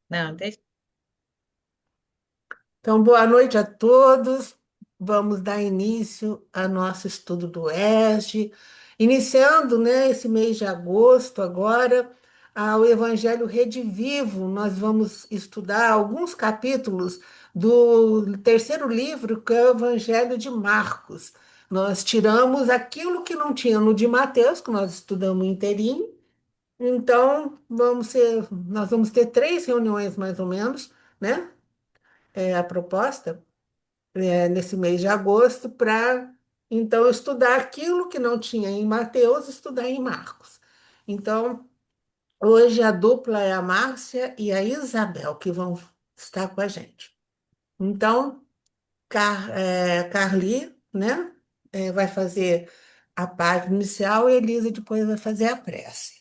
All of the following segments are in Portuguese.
Não, deixa. Então, boa noite a todos. Vamos dar início ao nosso estudo do ESG, iniciando, né, esse mês de agosto agora, o Evangelho Redivivo. Nós vamos estudar alguns capítulos do terceiro livro, que é o Evangelho de Marcos. Nós tiramos aquilo que não tinha no de Mateus, que nós estudamos inteirinho. Então, nós vamos ter três reuniões mais ou menos, né? É a proposta nesse mês de agosto para então estudar aquilo que não tinha em Mateus, estudar em Marcos. Então, hoje a dupla é a Márcia e a Isabel que vão estar com a gente. Então, Carli, né, vai fazer a parte inicial e a Elisa depois vai fazer a prece.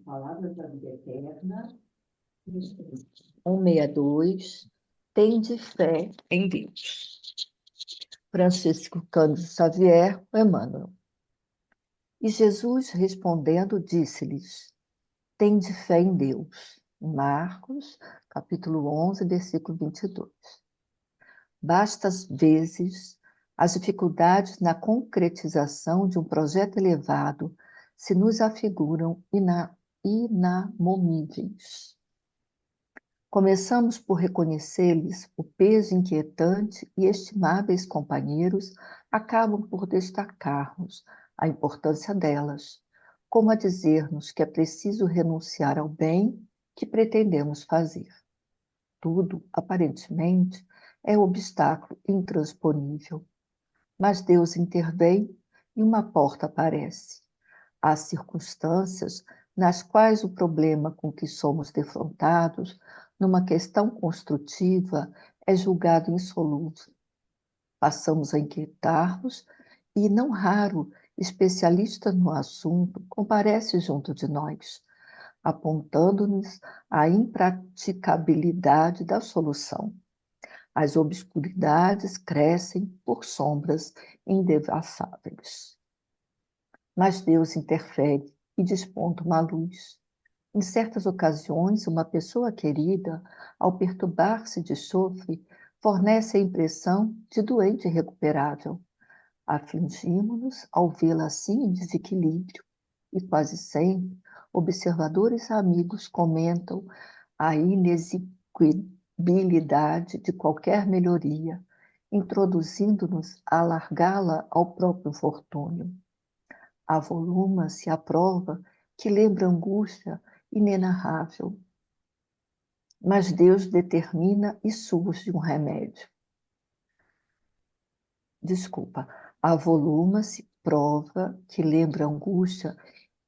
Palavras da vida eterna, 162, tende fé em Deus. Francisco Cândido Xavier, o Emmanuel. E Jesus respondendo disse-lhes, tende fé em Deus. Marcos, capítulo 11, versículo 22. Basta às vezes as dificuldades na concretização de um projeto elevado se nos afiguram inamomíveis. Começamos por reconhecer-lhes o peso inquietante e estimáveis companheiros acabam por destacar-nos a importância delas, como a dizer-nos que é preciso renunciar ao bem que pretendemos fazer. Tudo, aparentemente, é obstáculo intransponível, mas Deus intervém e uma porta aparece. Há circunstâncias nas quais o problema com que somos defrontados, numa questão construtiva, é julgado insolúvel. Passamos a inquietar-nos e, não raro, especialista no assunto comparece junto de nós, apontando-nos a impraticabilidade da solução. As obscuridades crescem por sombras indevassáveis. Mas Deus interfere e desponta uma luz. Em certas ocasiões, uma pessoa querida, ao perturbar-se de chofre, fornece a impressão de doente irrecuperável. Afligimos-nos ao vê-la assim em desequilíbrio, e quase sempre, observadores amigos comentam a inexequibilidade de qualquer melhoria, introduzindo-nos a alargá-la ao próprio infortúnio. Avoluma-se a prova que lembra angústia inenarrável. Mas Deus determina e surge um remédio. Desculpa. Avoluma-se prova que lembra angústia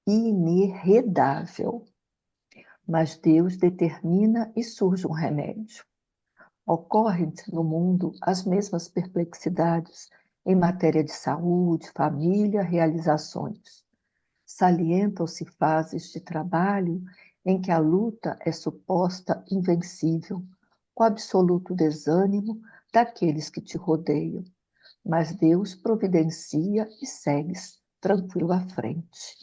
inerredável. Mas Deus determina e surge um remédio. Ocorrem no mundo as mesmas perplexidades em matéria de saúde, família, realizações. Salientam-se fases de trabalho em que a luta é suposta invencível, com absoluto desânimo daqueles que te rodeiam. Mas Deus providencia e segues tranquilo à frente.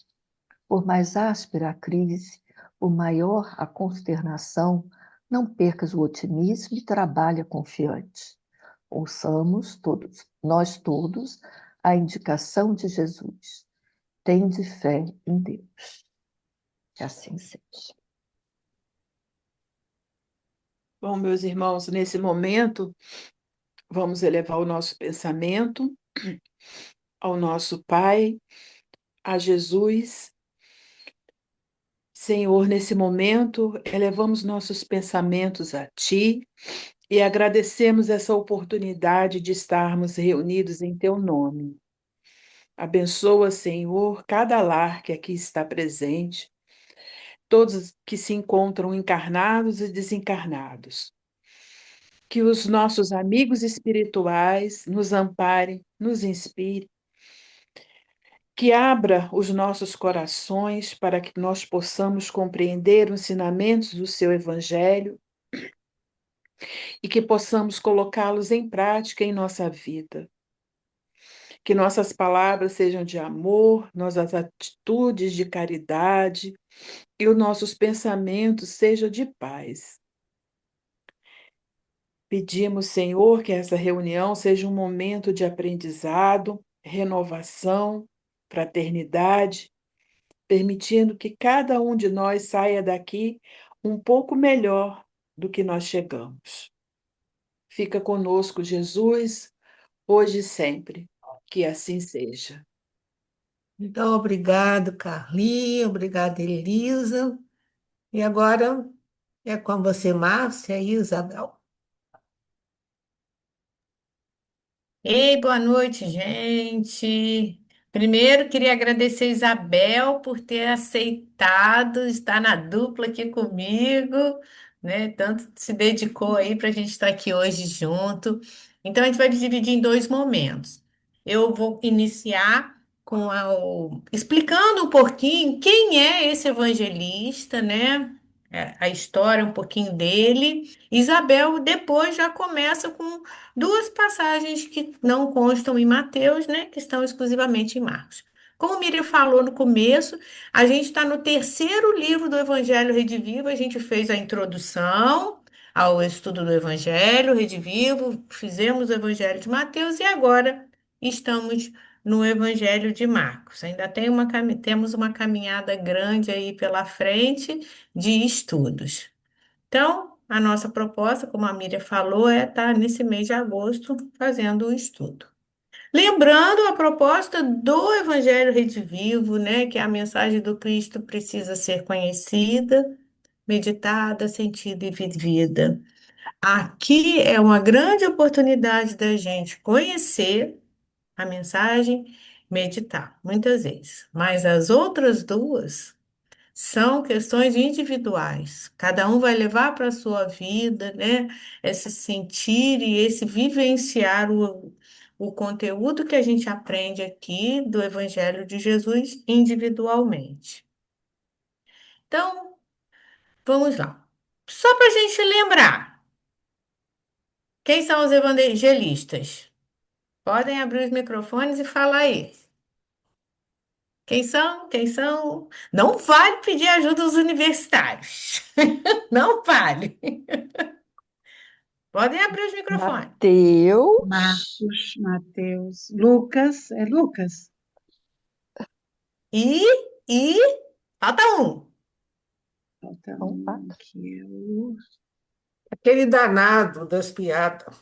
Por mais áspera a crise, por maior a consternação, não percas o otimismo e trabalha confiante. Ouçamos todos, nós todos, a indicação de Jesus. Tende fé em Deus. Que assim seja. Bom, meus irmãos, nesse momento, vamos elevar o nosso pensamento ao nosso Pai, a Jesus. Senhor, nesse momento, elevamos nossos pensamentos a Ti e agradecemos essa oportunidade de estarmos reunidos em Teu nome. Abençoa, Senhor, cada lar que aqui está presente, todos que se encontram encarnados e desencarnados. Que os nossos amigos espirituais nos amparem, nos inspirem, que abra os nossos corações para que nós possamos compreender os ensinamentos do seu Evangelho e que possamos colocá-los em prática em nossa vida. Que nossas palavras sejam de amor, nossas atitudes de caridade e os nossos pensamentos sejam de paz. Pedimos, Senhor, que essa reunião seja um momento de aprendizado, renovação, fraternidade, permitindo que cada um de nós saia daqui um pouco melhor do que nós chegamos. Fica conosco, Jesus, hoje e sempre. Que assim seja. Então, obrigado, Carlinhos, obrigada, Elisa. E agora é com você, Márcia e Isabel. Ei, boa noite, gente. Primeiro, queria agradecer a Isabel por ter aceitado estar na dupla aqui comigo, né? Tanto se dedicou aí para a gente estar aqui hoje junto. Então, a gente vai dividir em dois momentos. Eu vou iniciar explicando um pouquinho quem é esse evangelista, né? A história, um pouquinho dele. Isabel depois já começa com duas passagens que não constam em Mateus, né, que estão exclusivamente em Marcos. Como Miriam falou no começo, a gente está no terceiro livro do Evangelho Redivivo, a gente fez a introdução ao estudo do Evangelho Redivivo, fizemos o Evangelho de Mateus e agora estamos no Evangelho de Marcos. Ainda temos uma caminhada grande aí pela frente de estudos. Então, a nossa proposta, como a Miriam falou, é estar nesse mês de agosto fazendo o estudo. Lembrando a proposta do Evangelho Redivivo, né, que a mensagem do Cristo precisa ser conhecida, meditada, sentida e vivida. Aqui é uma grande oportunidade da gente conhecer a mensagem, meditar, muitas vezes. Mas as outras duas são questões individuais. Cada um vai levar para a sua vida, né? Esse sentir e esse vivenciar o conteúdo que a gente aprende aqui do Evangelho de Jesus individualmente. Então, vamos lá. Só para a gente lembrar, quem são os evangelistas? Podem abrir os microfones e falar aí. Quem são? Quem são? Não vale pedir ajuda aos universitários. Não vale. Podem abrir os microfones. Mateus, Mateus, Lucas, é Lucas? E, e falta um. Falta Então, um que é o... Aquele danado das piadas.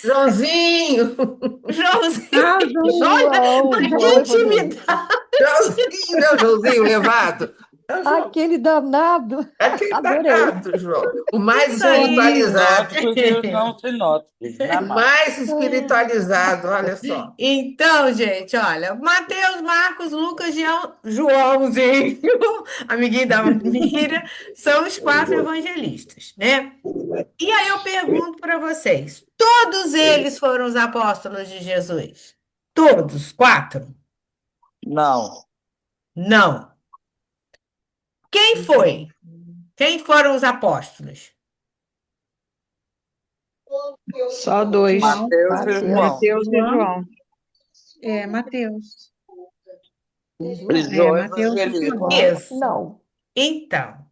Joãozinho! Joãozinho. Ah, Olha, João, olha que João Evangelista. intimidade. Joãozinho, não, Joãozinho levado. É o João. Aquele danado. Aquele Adorei. danado, João. O mais Isso aí. espiritualizado. Sinóticos e os não sinóticos, na O massa. mais espiritualizado, olha só. Então, gente, olha, Mateus, Marcos, Lucas, Joãozinho, amiguinho da Miriam, são os quatro evangelistas, né? E aí eu pergunto para vocês, todos eles foram os apóstolos de Jesus? Todos, quatro? Não. Não. Quem foi? Quem foram os apóstolos? Só dois. Mateus e Mateus. João. Mateus e João. É, Mateus. Os É, dois Mateus e evangelistas. João. Isso. Não. Então,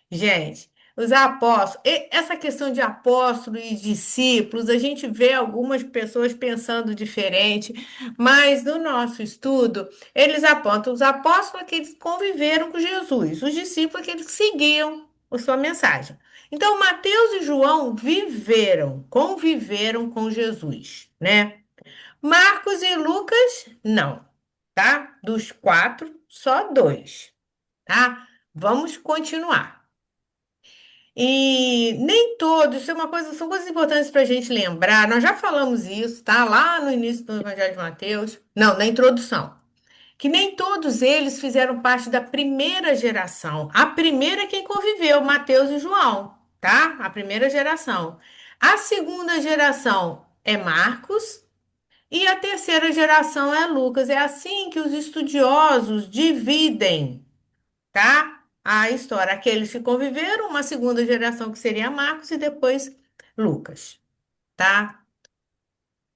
gente, os apóstolos, essa questão de apóstolos e discípulos, a gente vê algumas pessoas pensando diferente, mas no nosso estudo, eles apontam os apóstolos que eles conviveram com Jesus, os discípulos que eles seguiam a sua mensagem. Então, Mateus e João conviveram com Jesus, né? Marcos e Lucas, não, tá? Dos quatro, só dois, tá? Vamos continuar. E nem todos, isso é uma coisa, são coisas importantes para a gente lembrar. Nós já falamos isso, tá? Lá no início do Evangelho de Mateus, não, na introdução, que nem todos eles fizeram parte da primeira geração. A primeira é quem conviveu, Mateus e João, tá? A primeira geração. A segunda geração é Marcos e a terceira geração é Lucas. É assim que os estudiosos dividem, tá? A história. Aqueles que conviveram, uma segunda geração que seria Marcos e depois Lucas, tá?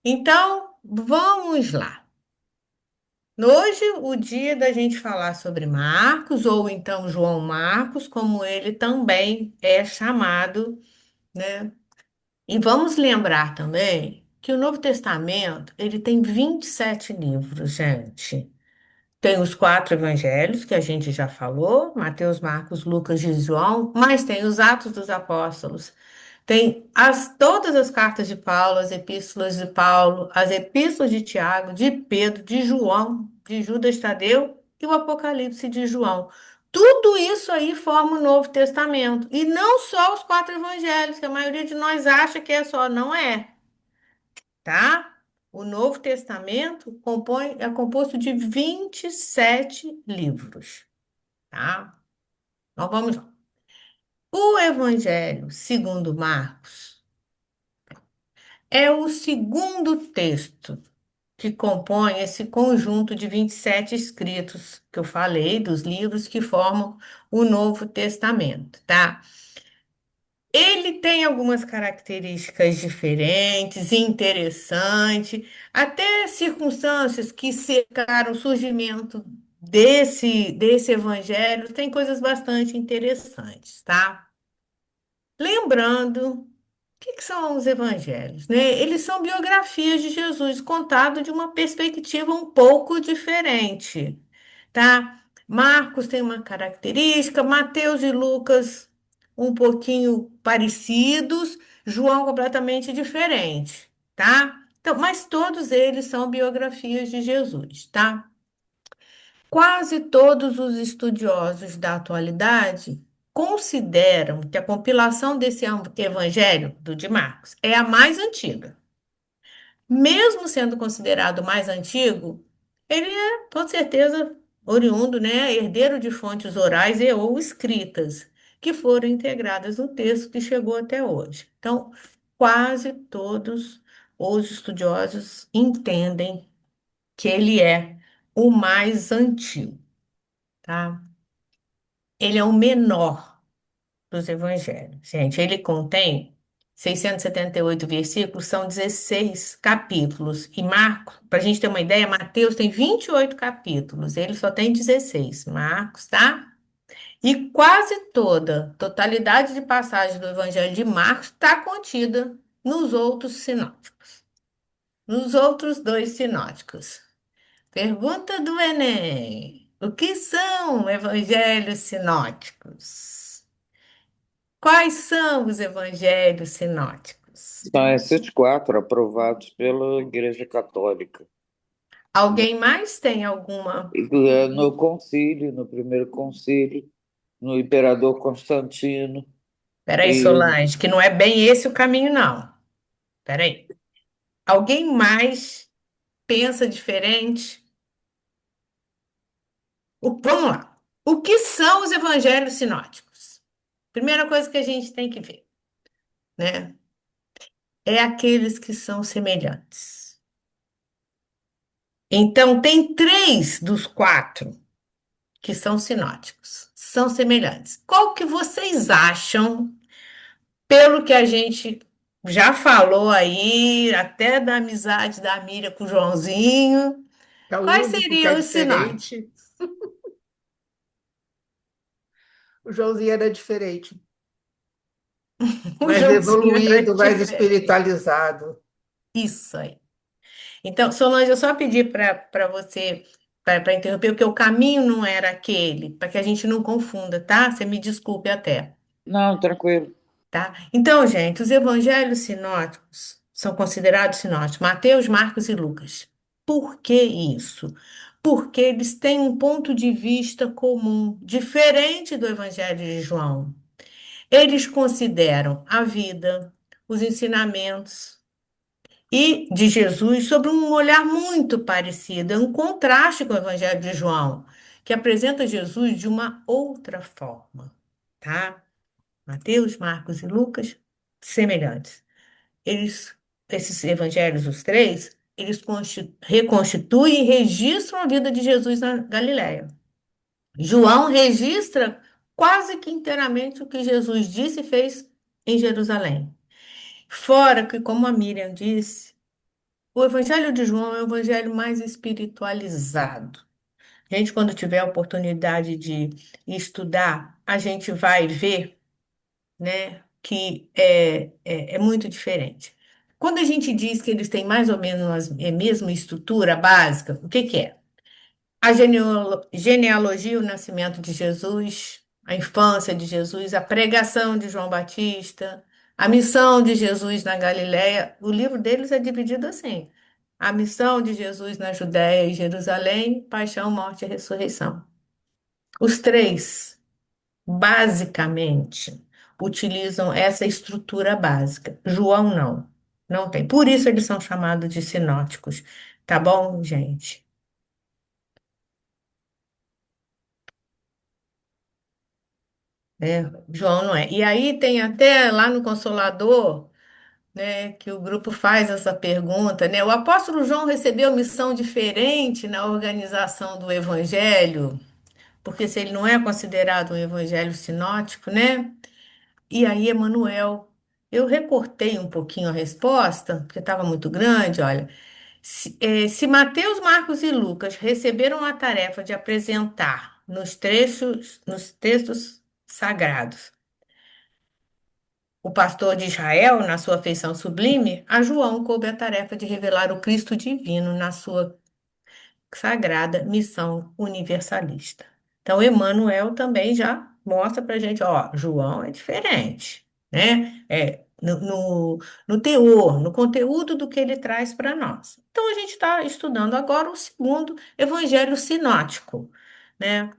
Então, vamos lá. Hoje, o dia da gente falar sobre Marcos, ou então João Marcos, como ele também é chamado, né? E vamos lembrar também que o Novo Testamento, ele tem 27 livros, gente. Tem os quatro evangelhos, que a gente já falou, Mateus, Marcos, Lucas e João, mas tem os Atos dos Apóstolos. Tem todas as cartas de Paulo, as epístolas de Paulo, as epístolas de Tiago, de Pedro, de João, de Judas Tadeu e o Apocalipse de João. Tudo isso aí forma o Novo Testamento. E não só os quatro evangelhos, que a maioria de nós acha que é só, não é, tá? O Novo Testamento é composto de 27 livros, tá? Então vamos lá. O Evangelho segundo Marcos é o segundo texto que compõe esse conjunto de 27 escritos que eu falei, dos livros que formam o Novo Testamento, tá? Ele tem algumas características diferentes, interessantes, até circunstâncias que cercaram o surgimento desse evangelho, tem coisas bastante interessantes, tá? Lembrando, o que são os evangelhos, né? Eles são biografias de Jesus contado de uma perspectiva um pouco diferente, tá? Marcos tem uma característica, Mateus e Lucas um pouquinho parecidos, João completamente diferente, tá? Então, mas todos eles são biografias de Jesus, tá? Quase todos os estudiosos da atualidade consideram que a compilação desse evangelho, do de Marcos, é a mais antiga. Mesmo sendo considerado o mais antigo, ele é, com certeza, oriundo, né, herdeiro de fontes orais e ou escritas, que foram integradas no texto que chegou até hoje. Então, quase todos os estudiosos entendem que ele é o mais antigo, tá? Ele é o menor dos evangelhos. Gente, ele contém 678 versículos, são 16 capítulos. E Marcos, para a gente ter uma ideia, Mateus tem 28 capítulos, ele só tem 16. Marcos, tá? E quase toda, totalidade de passagem do evangelho de Marcos está contida nos outros sinóticos. Nos outros dois sinóticos. Pergunta do Enem. O que são evangelhos sinóticos? Quais são os evangelhos sinóticos? São esses quatro aprovados pela Igreja Católica. Alguém mais tem alguma? No concílio, no primeiro concílio, no imperador Constantino. Peraí, E Solange, que não é bem esse o caminho, não. Peraí. Alguém mais pensa diferente? Vamos lá. O que são os evangelhos sinóticos? Primeira coisa que a gente tem que ver, né? É aqueles que são semelhantes. Então, tem três dos quatro que são sinóticos, são semelhantes. Qual que vocês acham, pelo que a gente já falou aí, até da amizade da Miriam com o Joãozinho, É o quais único que é seriam os sinóticos? diferente. O Joãozinho era diferente, O mais Joãozinho era evoluído, mais diferente. espiritualizado. Isso aí. Então, Solange, eu só pedi para você, para interromper, porque o caminho não era aquele, para que a gente não confunda, tá? Você me desculpe até. não, tranquilo. Tá? Então, gente, os evangelhos sinóticos são considerados sinóticos, Mateus, Marcos e Lucas. Por que isso? Porque eles têm um ponto de vista comum, diferente do evangelho de João. Eles consideram a vida, os ensinamentos e de Jesus sobre um olhar muito parecido, é um contraste com o evangelho de João, que apresenta Jesus de uma outra forma, tá? Mateus, Marcos e Lucas, semelhantes. Eles, esses evangelhos, os três, eles reconstituem e registram a vida de Jesus na Galiléia. João registra quase que inteiramente o que Jesus disse e fez em Jerusalém. Fora que, como a Miriam disse, O Evangelho de João é o evangelho mais espiritualizado. A gente, quando tiver a oportunidade de estudar, a gente vai ver, né, que é muito diferente. Quando a gente diz que eles têm mais ou menos a mesma estrutura básica, o que que é? A genealogia, o nascimento de Jesus, a infância de Jesus, a pregação de João Batista, a missão de Jesus na Galiléia. O livro deles é dividido assim: a missão de Jesus na Judéia e Jerusalém, paixão, morte e ressurreição. Os três, basicamente, utilizam essa estrutura básica. João não, não tem. Por isso eles são chamados de sinóticos. Tá bom, gente? É, João não é. E aí tem até lá no Consolador, né, que o grupo faz essa pergunta, né? O apóstolo João recebeu missão diferente na organização do evangelho, porque se ele não é considerado um evangelho sinótico, né? E aí, Emanuel, eu recortei um pouquinho a resposta, porque estava muito grande, olha. Se Mateus, Marcos e Lucas receberam a tarefa de apresentar nos textos sagrados o pastor de Israel, na sua feição sublime, a João coube a tarefa de revelar o Cristo divino na sua sagrada missão universalista. Então, Emmanuel também já mostra para a gente, ó, João é diferente, né? No teor, no conteúdo do que ele traz para nós. Então, a gente está estudando agora o segundo evangelho sinótico, né?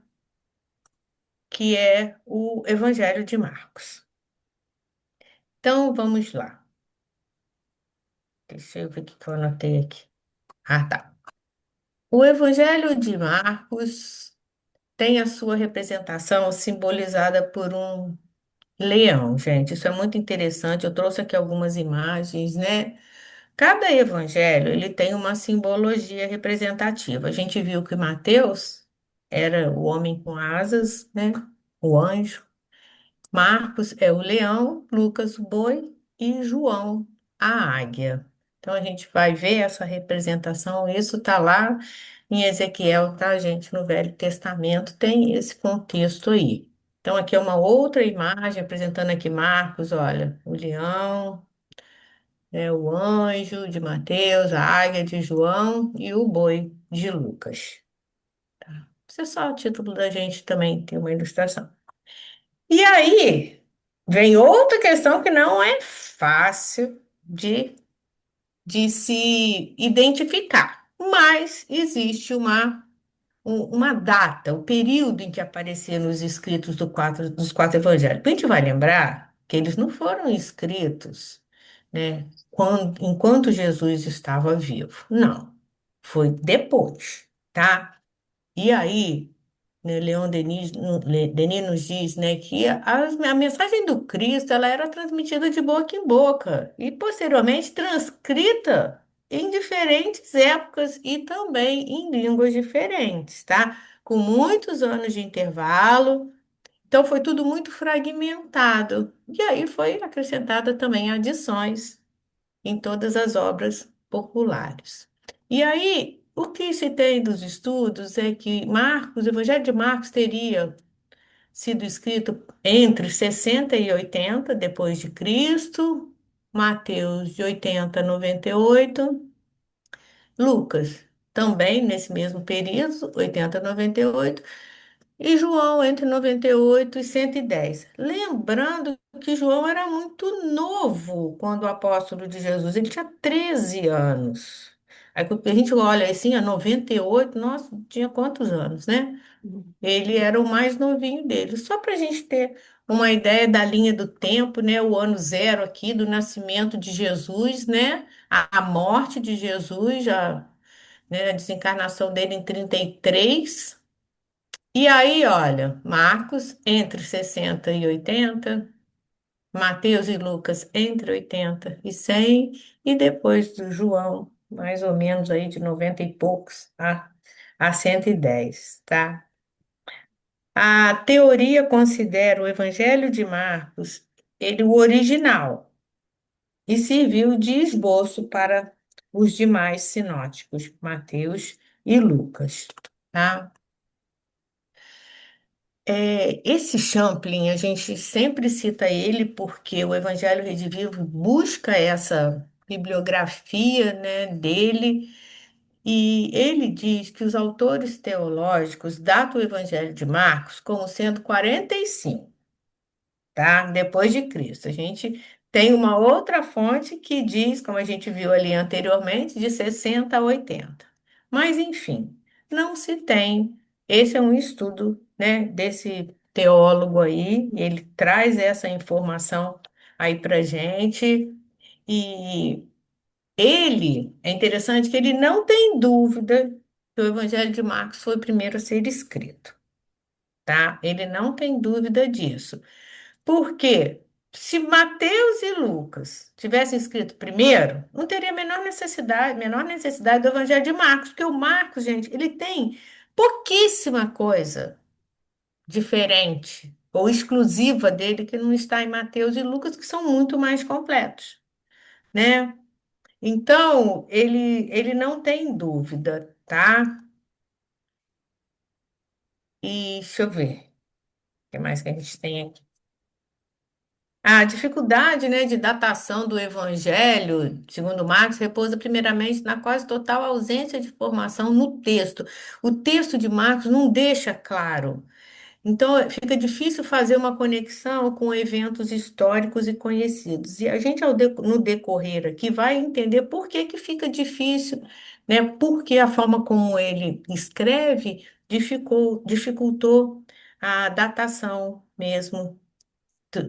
Que é o Evangelho de Marcos. Então, vamos lá. Deixa eu ver o que que eu anotei aqui. Ah, tá. O Evangelho de Marcos tem a sua representação simbolizada por um leão, gente. Isso é muito interessante. Eu trouxe aqui algumas imagens, né? Cada evangelho, ele tem uma simbologia representativa. A gente viu que Mateus era o homem com asas, né? O anjo. Marcos é o leão, Lucas o boi e João a águia. Então a gente vai ver essa representação, isso está lá em Ezequiel, tá, gente? No Velho Testamento tem esse contexto aí. Então aqui é uma outra imagem apresentando aqui Marcos, olha, o leão, né, o anjo de Mateus, a águia de João e o boi de Lucas. Isso é só o título da gente também tem uma ilustração. E aí vem outra questão que não é fácil de se identificar, mas existe uma data, o período em que apareceram os escritos dos quatro evangelhos. A gente vai lembrar que eles não foram escritos, né, enquanto Jesus estava vivo. Não, foi depois, tá? E aí né, Denis nos diz, né, que a mensagem do Cristo ela era transmitida de boca em boca e posteriormente transcrita em diferentes épocas e também em línguas diferentes, tá? Com muitos anos de intervalo, então foi tudo muito fragmentado. E aí foi acrescentada também adições em todas as obras populares. E aí, o que se tem dos estudos é que Marcos, o Evangelho de Marcos teria sido escrito entre 60 e 80 depois de Cristo, Mateus de 80 a 98, Lucas também nesse mesmo período, 80 a 98, e João entre 98 e 110. Lembrando que João era muito novo quando o apóstolo de Jesus, ele tinha 13 anos. Aí quando a gente olha assim, a 98, nossa, tinha quantos anos, né? Ele era o mais novinho deles. Só para a gente ter uma ideia da linha do tempo, né? O ano zero aqui do nascimento de Jesus, né? A morte de Jesus, né? A desencarnação dele em 33. E aí, olha, Marcos entre 60 e 80, Mateus e Lucas entre 80 e 100, e depois do João, mais ou menos aí de 90 e poucos a 110, tá? A teoria considera o Evangelho de Marcos ele o original e serviu de esboço para os demais sinóticos, Mateus e Lucas, tá? Esse Champlin, a gente sempre cita ele porque o Evangelho Redivivo busca essa bibliografia, né, dele, e ele diz que os autores teológicos datam o Evangelho de Marcos como sendo 45, tá? Depois de Cristo. A gente tem uma outra fonte que diz, como a gente viu ali anteriormente, de 60 a 80. Mas, enfim, não se tem. Esse é um estudo, né, desse teólogo aí, e ele traz essa informação aí para gente. E ele, é interessante que ele não tem dúvida que o Evangelho de Marcos foi o primeiro a ser escrito, tá? Ele não tem dúvida disso. Porque se Mateus e Lucas tivessem escrito primeiro, não teria menor necessidade do Evangelho de Marcos, porque o Marcos, gente, ele tem pouquíssima coisa diferente ou exclusiva dele que não está em Mateus e Lucas, que são muito mais completos, né? Então, ele não tem dúvida, tá? E deixa eu ver, o que mais que a gente tem aqui? A dificuldade, né, de datação do Evangelho, segundo Marcos, repousa primeiramente na quase total ausência de informação no texto. O texto de Marcos não deixa claro. Então, fica difícil fazer uma conexão com eventos históricos e conhecidos. E a gente, no decorrer aqui, vai entender por que que fica difícil, né? Porque a forma como ele escreve dificultou a datação mesmo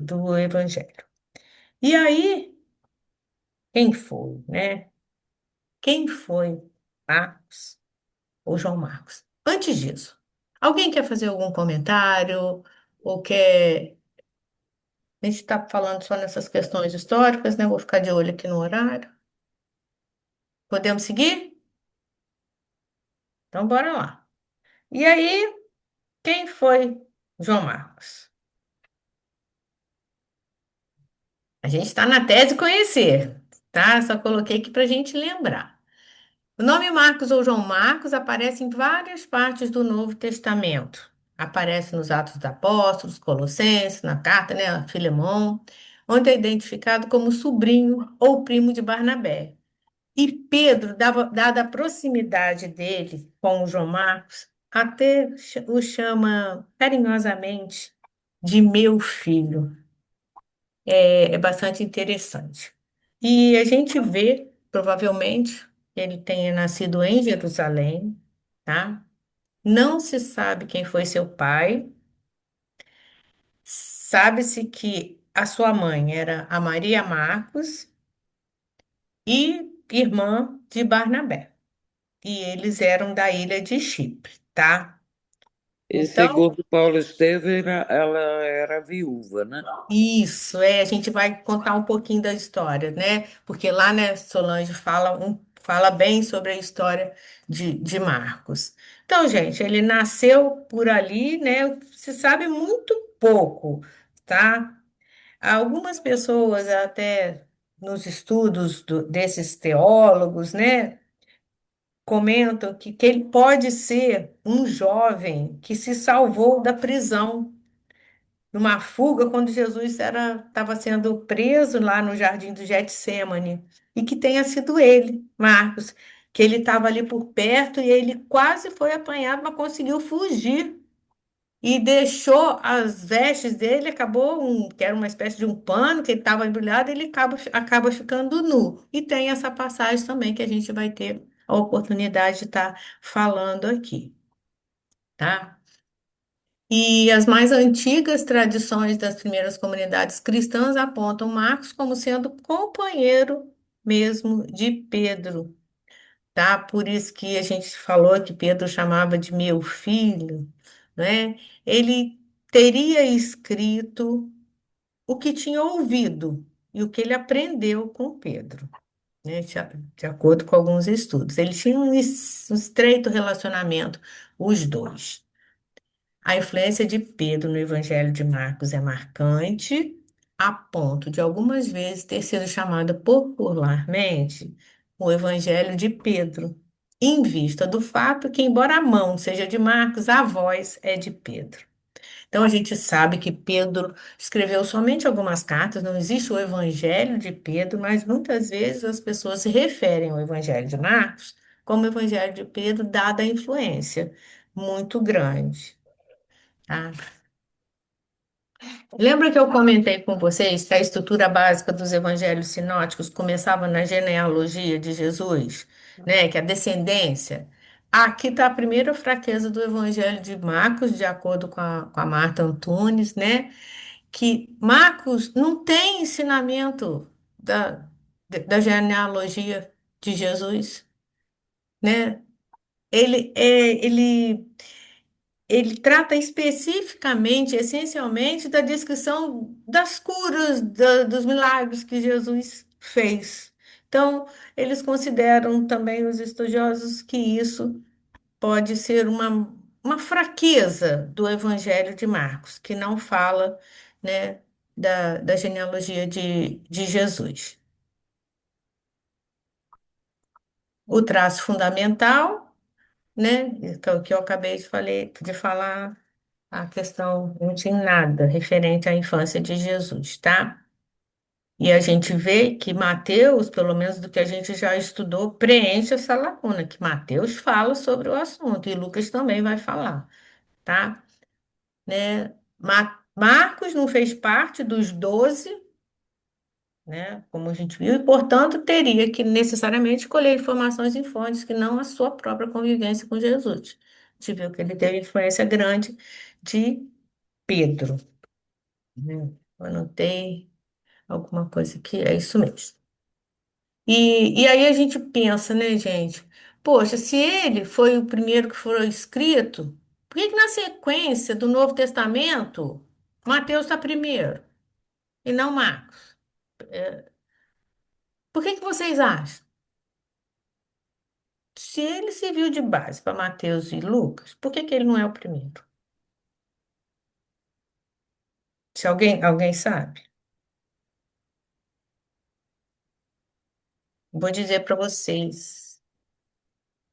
do Evangelho. E aí, quem foi, né? Quem foi Marcos ou João Marcos? Antes disso, alguém quer fazer algum comentário ou quer. A gente está falando só nessas questões históricas, né? Vou ficar de olho aqui no horário. Podemos seguir? Então, bora lá. E aí, quem foi João Marcos? A gente está na tese conhecer, tá? Só coloquei aqui para a gente lembrar. O nome Marcos ou João Marcos aparece em várias partes do Novo Testamento. Aparece nos Atos dos Apóstolos, Colossenses, na carta, né, a Filemão, onde é identificado como sobrinho ou primo de Barnabé. E Pedro, dada a proximidade dele com o João Marcos, até o chama carinhosamente de meu filho. É bastante interessante. E a gente vê, provavelmente, que ele tenha nascido em Jerusalém, tá? Não se sabe quem foi seu pai. Sabe-se que a sua mãe era a Maria Marcos e irmã de Barnabé. E eles eram da ilha de Chipre, tá? E Então, segundo Paulo Estevam, ela era viúva, né? isso, a gente vai contar um pouquinho da história, né? Porque lá, né, Solange fala bem sobre a história de Marcos. Então, gente, ele nasceu por ali, né? Se sabe muito pouco, tá? Algumas pessoas, até nos estudos desses teólogos, né, comentam que ele pode ser um jovem que se salvou da prisão numa fuga quando Jesus estava sendo preso lá no jardim do Getsemane, e que tenha sido ele, Marcos, que ele estava ali por perto e ele quase foi apanhado, mas conseguiu fugir e deixou as vestes dele, que era uma espécie de um pano que ele estava embrulhado, ele acaba ficando nu. E tem essa passagem também que a gente vai ter a oportunidade de estar falando aqui, tá? E as mais antigas tradições das primeiras comunidades cristãs apontam Marcos como sendo companheiro mesmo de Pedro, tá? Por isso que a gente falou que Pedro chamava de meu filho, né? Ele teria escrito o que tinha ouvido e o que ele aprendeu com Pedro, né? De acordo com alguns estudos. Eles tinham um estreito relacionamento, os dois. A influência de Pedro no Evangelho de Marcos é marcante, a ponto de algumas vezes ter sido chamada popularmente o Evangelho de Pedro, em vista do fato que, embora a mão seja de Marcos, a voz é de Pedro. Então, a gente sabe que Pedro escreveu somente algumas cartas, não existe o Evangelho de Pedro, mas muitas vezes as pessoas se referem ao Evangelho de Marcos como o Evangelho de Pedro, dada a influência muito grande, tá? Lembra que eu comentei com vocês que a estrutura básica dos evangelhos sinóticos começava na genealogia de Jesus, né? Que a descendência. Aqui está a primeira fraqueza do evangelho de Marcos, de acordo com a Marta Antunes, né? Que Marcos não tem ensinamento da genealogia de Jesus, né? Ele trata especificamente, essencialmente, da descrição das curas, dos milagres que Jesus fez. Então, eles consideram também, os estudiosos, que isso pode ser uma fraqueza do Evangelho de Marcos, que não fala, né, da genealogia de Jesus. O traço fundamental, né, que é o que eu acabei de falar, a questão não tinha nada referente à infância de Jesus, tá? E a gente vê que Mateus, pelo menos do que a gente já estudou, preenche essa lacuna, que Mateus fala sobre o assunto, e Lucas também vai falar, tá? Né? Marcos não fez parte dos 12, né? Como a gente viu, e, portanto, teria que necessariamente colher informações em fontes que não a sua própria convivência com Jesus. A gente viu que ele teve influência grande de Pedro, né? Eu anotei alguma coisa aqui, é isso mesmo. E aí a gente pensa, né, gente? Poxa, se ele foi o primeiro que foi escrito, por que que na sequência do Novo Testamento Mateus está primeiro e não Marcos? Por que que vocês acham? Se ele serviu de base para Mateus e Lucas, por que que ele não é o primeiro? Se alguém sabe, vou dizer para vocês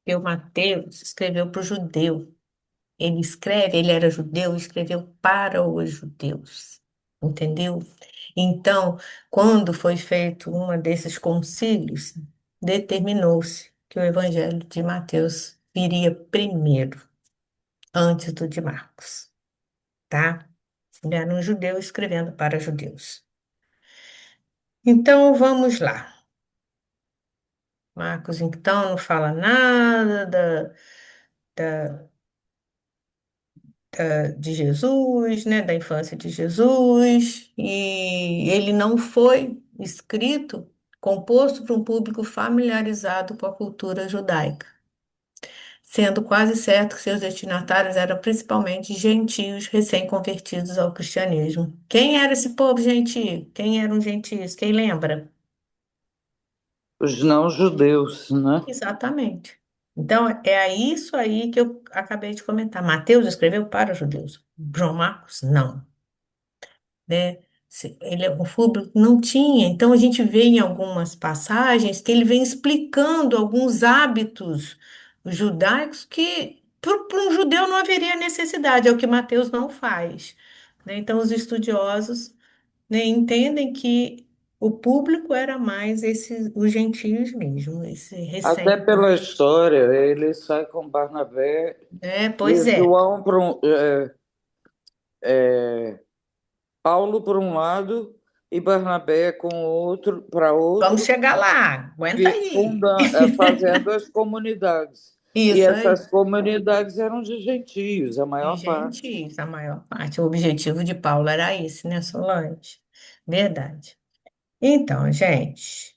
que o Mateus escreveu para o judeu. Ele era judeu, escreveu para os judeus, entendeu? Então, quando foi feito um desses concílios, determinou-se que o Evangelho de Mateus viria primeiro, antes do de Marcos, tá? Ele era um judeu escrevendo para judeus. Então, vamos lá. Marcos, então, não fala nada da de Jesus, né, da infância de Jesus, e ele não foi escrito, composto para um público familiarizado com a cultura judaica, sendo quase certo que seus destinatários eram principalmente gentios recém-convertidos ao cristianismo. Quem era esse povo gentio? Quem eram gentios? Quem lembra? Os não-judeus, né? Exatamente. Então, é a isso aí que eu acabei de comentar. Mateus escreveu para os judeus. João Marcos, não. Né? O Fulbro não tinha. Então, a gente vê em algumas passagens que ele vem explicando alguns hábitos judaicos que para um judeu não haveria necessidade, é o que Mateus não faz. Né? Então, os estudiosos, né, entendem que o público era mais os gentios mesmo, esse Até recém. pela história, ele sai com Barnabé É, e pois é. João é, Paulo por um lado e Barnabé com outro para Vamos outro, chegar lá. Aguenta aí. fazendo as comunidades. E Isso aí. essas comunidades eram de gentios, a E, maior gente, parte. isso, a maior parte. O objetivo de Paulo era esse, né, Solange? Verdade. Então, gente,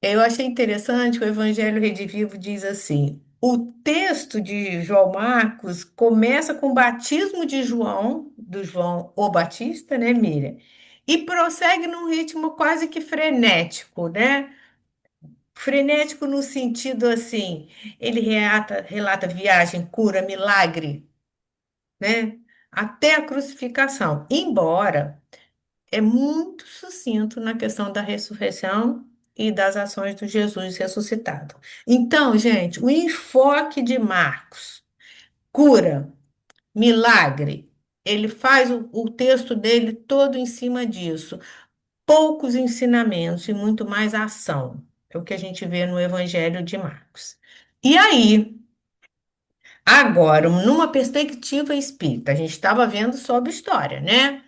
eu achei interessante que o Evangelho Redivivo diz assim: o texto de João Marcos começa com o batismo de João, do João o Batista, né, Miriam? E prossegue num ritmo quase que frenético, né? Frenético no sentido assim, ele relata viagem, cura, milagre, né? Até a crucificação. Embora é muito sucinto na questão da ressurreição e das ações do Jesus ressuscitado. Então, gente, o enfoque de Marcos, cura, milagre, ele faz o texto dele todo em cima disso. Poucos ensinamentos e muito mais ação. É o que a gente vê no Evangelho de Marcos. E aí, agora, numa perspectiva espírita, a gente estava vendo sobre história, né?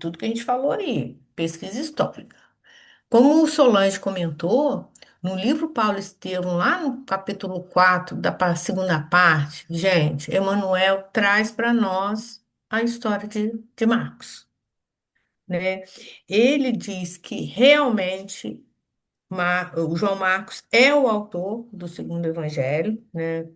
Tudo que a gente falou aí, pesquisa histórica. Como o Solange comentou, no livro Paulo Estevam, lá no capítulo 4 da segunda parte, gente, Emmanuel traz para nós a história de Marcos, né? Ele diz que realmente o João Marcos é o autor do segundo evangelho, né?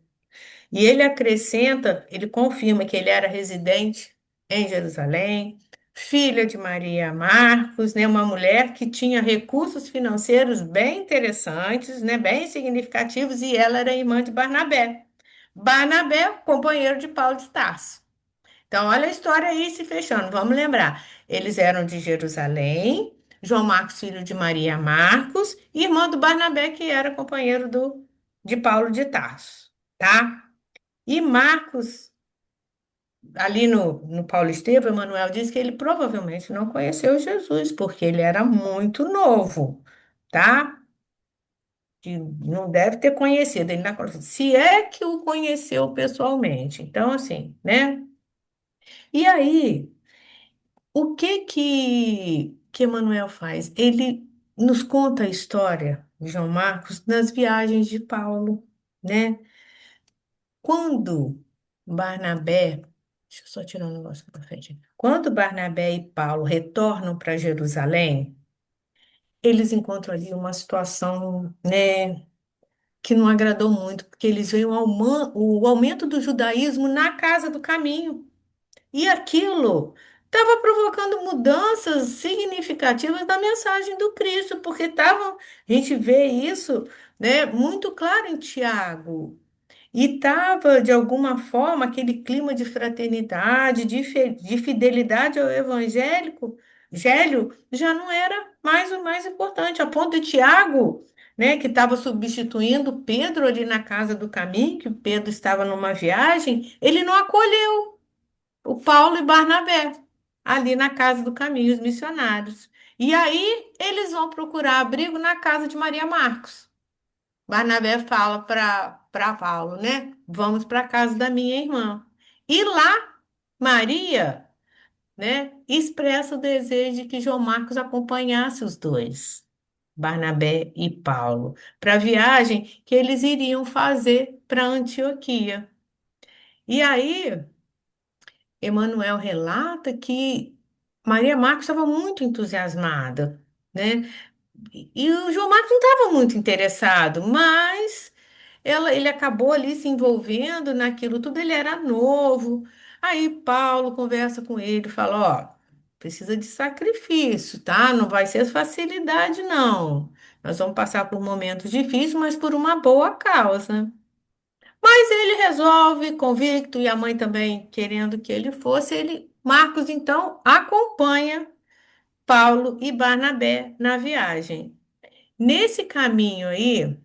E ele acrescenta, ele confirma que ele era residente em Jerusalém, filha de Maria Marcos, né, uma mulher que tinha recursos financeiros bem interessantes, né, bem significativos, e ela era irmã de Barnabé. Barnabé, companheiro de Paulo de Tarso. Então, olha a história aí se fechando. Vamos lembrar. Eles eram de Jerusalém, João Marcos, filho de Maria Marcos, e irmão do Barnabé, que era companheiro de Paulo de Tarso, tá? E Marcos, ali no Paulo Estevam, Emmanuel diz que ele provavelmente não conheceu Jesus, porque ele era muito novo, tá? Que não deve ter conhecido, ele não, se é que o conheceu pessoalmente. Então, assim, né? E aí, o que Emmanuel faz? Ele nos conta a história de João Marcos nas viagens de Paulo, né? Quando Barnabé, deixa eu só tirar um negócio aqui da frente. Quando Barnabé e Paulo retornam para Jerusalém, eles encontram ali uma situação, né, que não agradou muito, porque eles veem o aumento do judaísmo na casa do caminho. E aquilo estava provocando mudanças significativas na mensagem do Cristo, porque estavam, a gente vê isso, né, muito claro em Tiago. E estava, de alguma forma, aquele clima de fraternidade, de fidelidade ao Gélio, já não era mais o mais importante, a ponto de Tiago, né, que estava substituindo Pedro ali na casa do caminho, que Pedro estava numa viagem, ele não acolheu o Paulo e Barnabé ali na casa do caminho, os missionários. E aí eles vão procurar abrigo na casa de Maria Marcos. Barnabé fala para Paulo, né? Vamos para a casa da minha irmã. E lá, Maria, né, expressa o desejo de que João Marcos acompanhasse os dois, Barnabé e Paulo, para a viagem que eles iriam fazer para Antioquia. E aí, Emanuel relata que Maria Marcos estava muito entusiasmada, né? E o João Marcos não estava muito interessado, mas ele acabou ali se envolvendo naquilo tudo, ele era novo. Aí Paulo conversa com ele, fala, ó, precisa de sacrifício, tá? Não vai ser facilidade, não. Nós vamos passar por momentos difíceis, mas por uma boa causa. Mas ele resolve, convicto, e a mãe também querendo que ele fosse, Marcos então acompanha Paulo e Barnabé na viagem. Nesse caminho aí,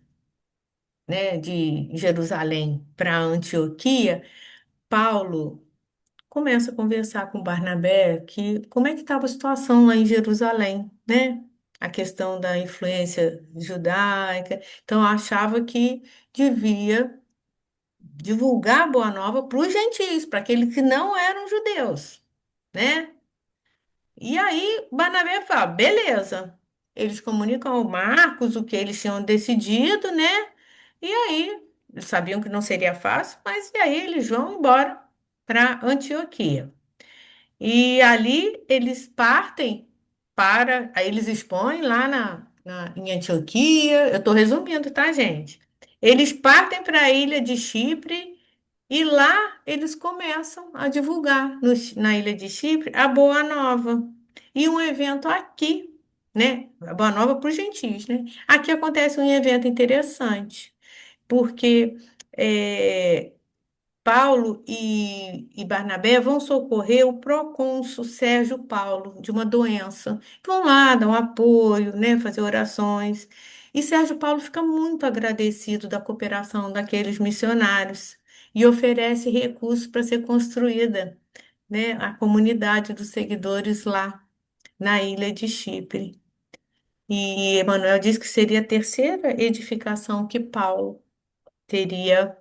né, de Jerusalém para Antioquia, Paulo começa a conversar com Barnabé que como é que estava a situação lá em Jerusalém, né? A questão da influência judaica. Então, achava que devia divulgar a boa nova para os gentios, para aqueles que não eram judeus, né? E aí Barnabé fala, beleza. Eles comunicam ao Marcos o que eles tinham decidido, né? E aí, eles sabiam que não seria fácil, mas e aí eles vão embora para Antioquia. E ali eles partem aí eles expõem lá em Antioquia. Eu estou resumindo, tá, gente? Eles partem para a ilha de Chipre e lá eles começam a divulgar na ilha de Chipre a Boa Nova. E um evento aqui, né? A Boa Nova para os gentios, né? Aqui acontece um evento interessante, porque é, Paulo e Barnabé vão socorrer o procônsul Sérgio Paulo de uma doença. Vão lá dar um apoio, né, fazer orações. E Sérgio Paulo fica muito agradecido da cooperação daqueles missionários e oferece recursos para ser construída, né, a comunidade dos seguidores lá na ilha de Chipre. E Emmanuel diz que seria a terceira edificação que Paulo teria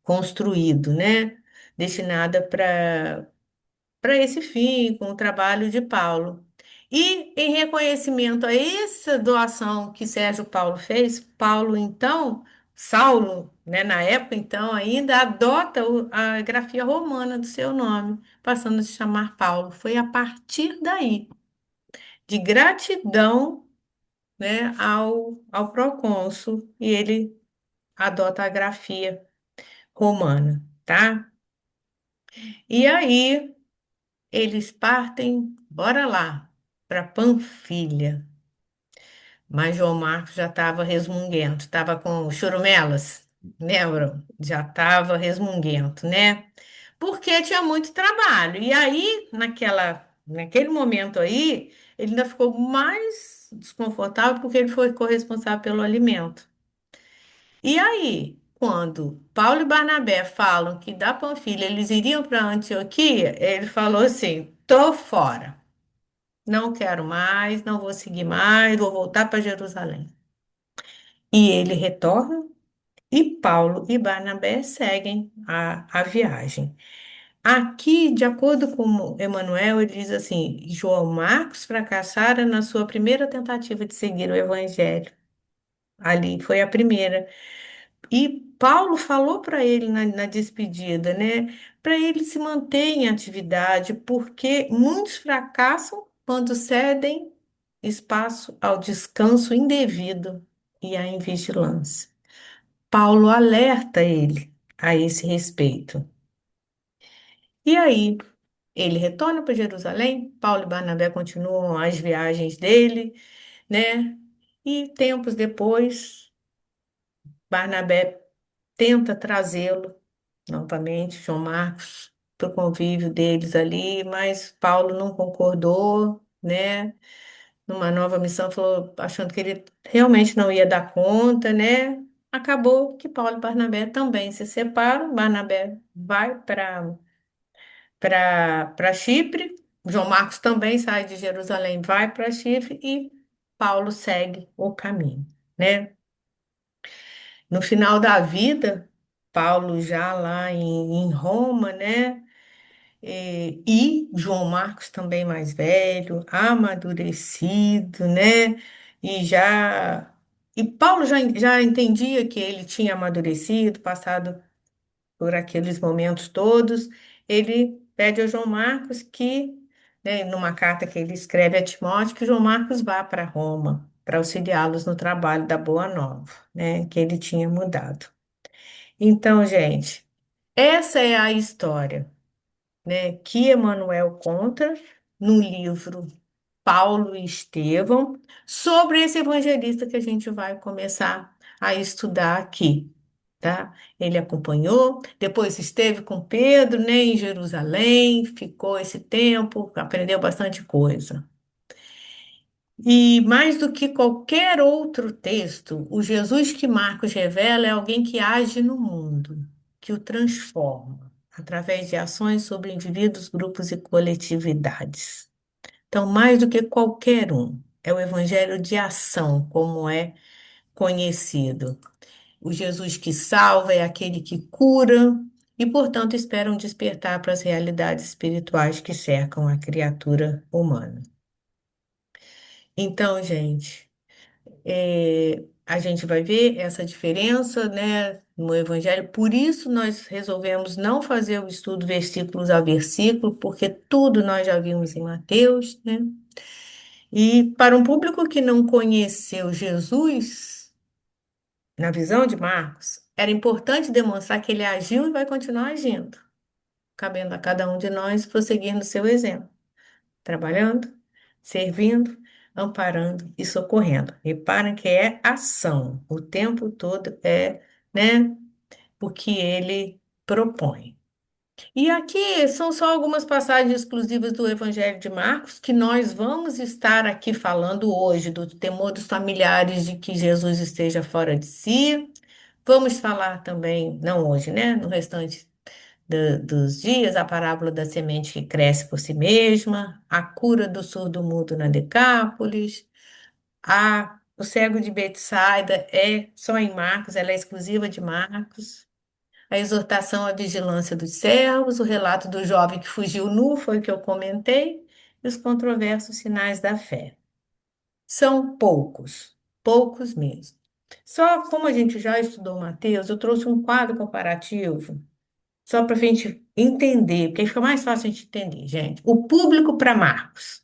construído, né? Destinada para esse fim, com o trabalho de Paulo. E em reconhecimento a essa doação que Sérgio Paulo fez, Paulo então, Saulo, né, na época então ainda adota a grafia romana do seu nome, passando a se chamar Paulo. Foi a partir daí, de gratidão, né, ao procônsul, e ele adota a grafia romana, tá? E aí eles partem, bora lá, para Panfilha. Mas João Marcos já estava resmunguento, estava com churumelas, lembram? Já estava resmunguento, né? Porque tinha muito trabalho. E aí, naquele momento aí, ele ainda ficou mais desconfortável porque ele foi corresponsável pelo alimento. E aí, quando Paulo e Barnabé falam que da Panfilha eles iriam para Antioquia, ele falou assim: tô fora, não quero mais, não vou seguir mais, vou voltar para Jerusalém. E ele retorna e Paulo e Barnabé seguem a viagem. Aqui, de acordo com Emmanuel, ele diz assim: João Marcos fracassara na sua primeira tentativa de seguir o Evangelho. Ali foi a primeira. E Paulo falou para ele na despedida, né? Para ele se manter em atividade, porque muitos fracassam quando cedem espaço ao descanso indevido e à invigilância. Paulo alerta ele a esse respeito. E aí, ele retorna para Jerusalém, Paulo e Barnabé continuam as viagens dele, né? E tempos depois, Barnabé tenta trazê-lo novamente, João Marcos, para o convívio deles ali, mas Paulo não concordou, né? Numa nova missão, falou, achando que ele realmente não ia dar conta, né? Acabou que Paulo e Barnabé também se separam. Barnabé vai para Chipre, João Marcos também sai de Jerusalém, vai para Chipre e Paulo segue o caminho, né? No final da vida, Paulo já lá em Roma, né? E João Marcos também mais velho, amadurecido, né? E já e Paulo já entendia que ele tinha amadurecido, passado por aqueles momentos todos. Ele pede a João Marcos que, né, numa carta que ele escreve a Timóteo, que João Marcos vá para Roma para auxiliá-los no trabalho da Boa Nova, né? Que ele tinha mudado. Então, gente, essa é a história, né, que Emmanuel conta no livro Paulo e Estevão, sobre esse evangelista que a gente vai começar a estudar aqui, tá? Ele acompanhou, depois esteve com Pedro, né, em Jerusalém, ficou esse tempo, aprendeu bastante coisa. E mais do que qualquer outro texto, o Jesus que Marcos revela é alguém que age no mundo, que o transforma, através de ações sobre indivíduos, grupos e coletividades. Então, mais do que qualquer um, é o evangelho de ação, como é conhecido. O Jesus que salva é aquele que cura e, portanto, espera um despertar para as realidades espirituais que cercam a criatura humana. Então, gente. A gente vai ver essa diferença, né, no Evangelho. Por isso, nós resolvemos não fazer o estudo versículos a versículo, porque tudo nós já vimos em Mateus, né? E para um público que não conheceu Jesus, na visão de Marcos, era importante demonstrar que ele agiu e vai continuar agindo, cabendo a cada um de nós prosseguir no seu exemplo, trabalhando, servindo, amparando e socorrendo. Reparem que é ação, o tempo todo é, né, o que ele propõe. E aqui são só algumas passagens exclusivas do Evangelho de Marcos que nós vamos estar aqui falando hoje, do temor dos familiares de que Jesus esteja fora de si. Vamos falar também, não hoje, né? No restante dos dias, a parábola da semente que cresce por si mesma, a cura do surdo-mudo na Decápolis, o cego de Betsaida é só em Marcos, ela é exclusiva de Marcos. A exortação à vigilância dos servos, o relato do jovem que fugiu nu, foi o que eu comentei, e os controversos sinais da fé. São poucos, poucos mesmo. Só como a gente já estudou Mateus, eu trouxe um quadro comparativo, só para a gente entender, porque aí fica mais fácil a gente entender, gente. O público para Marcos,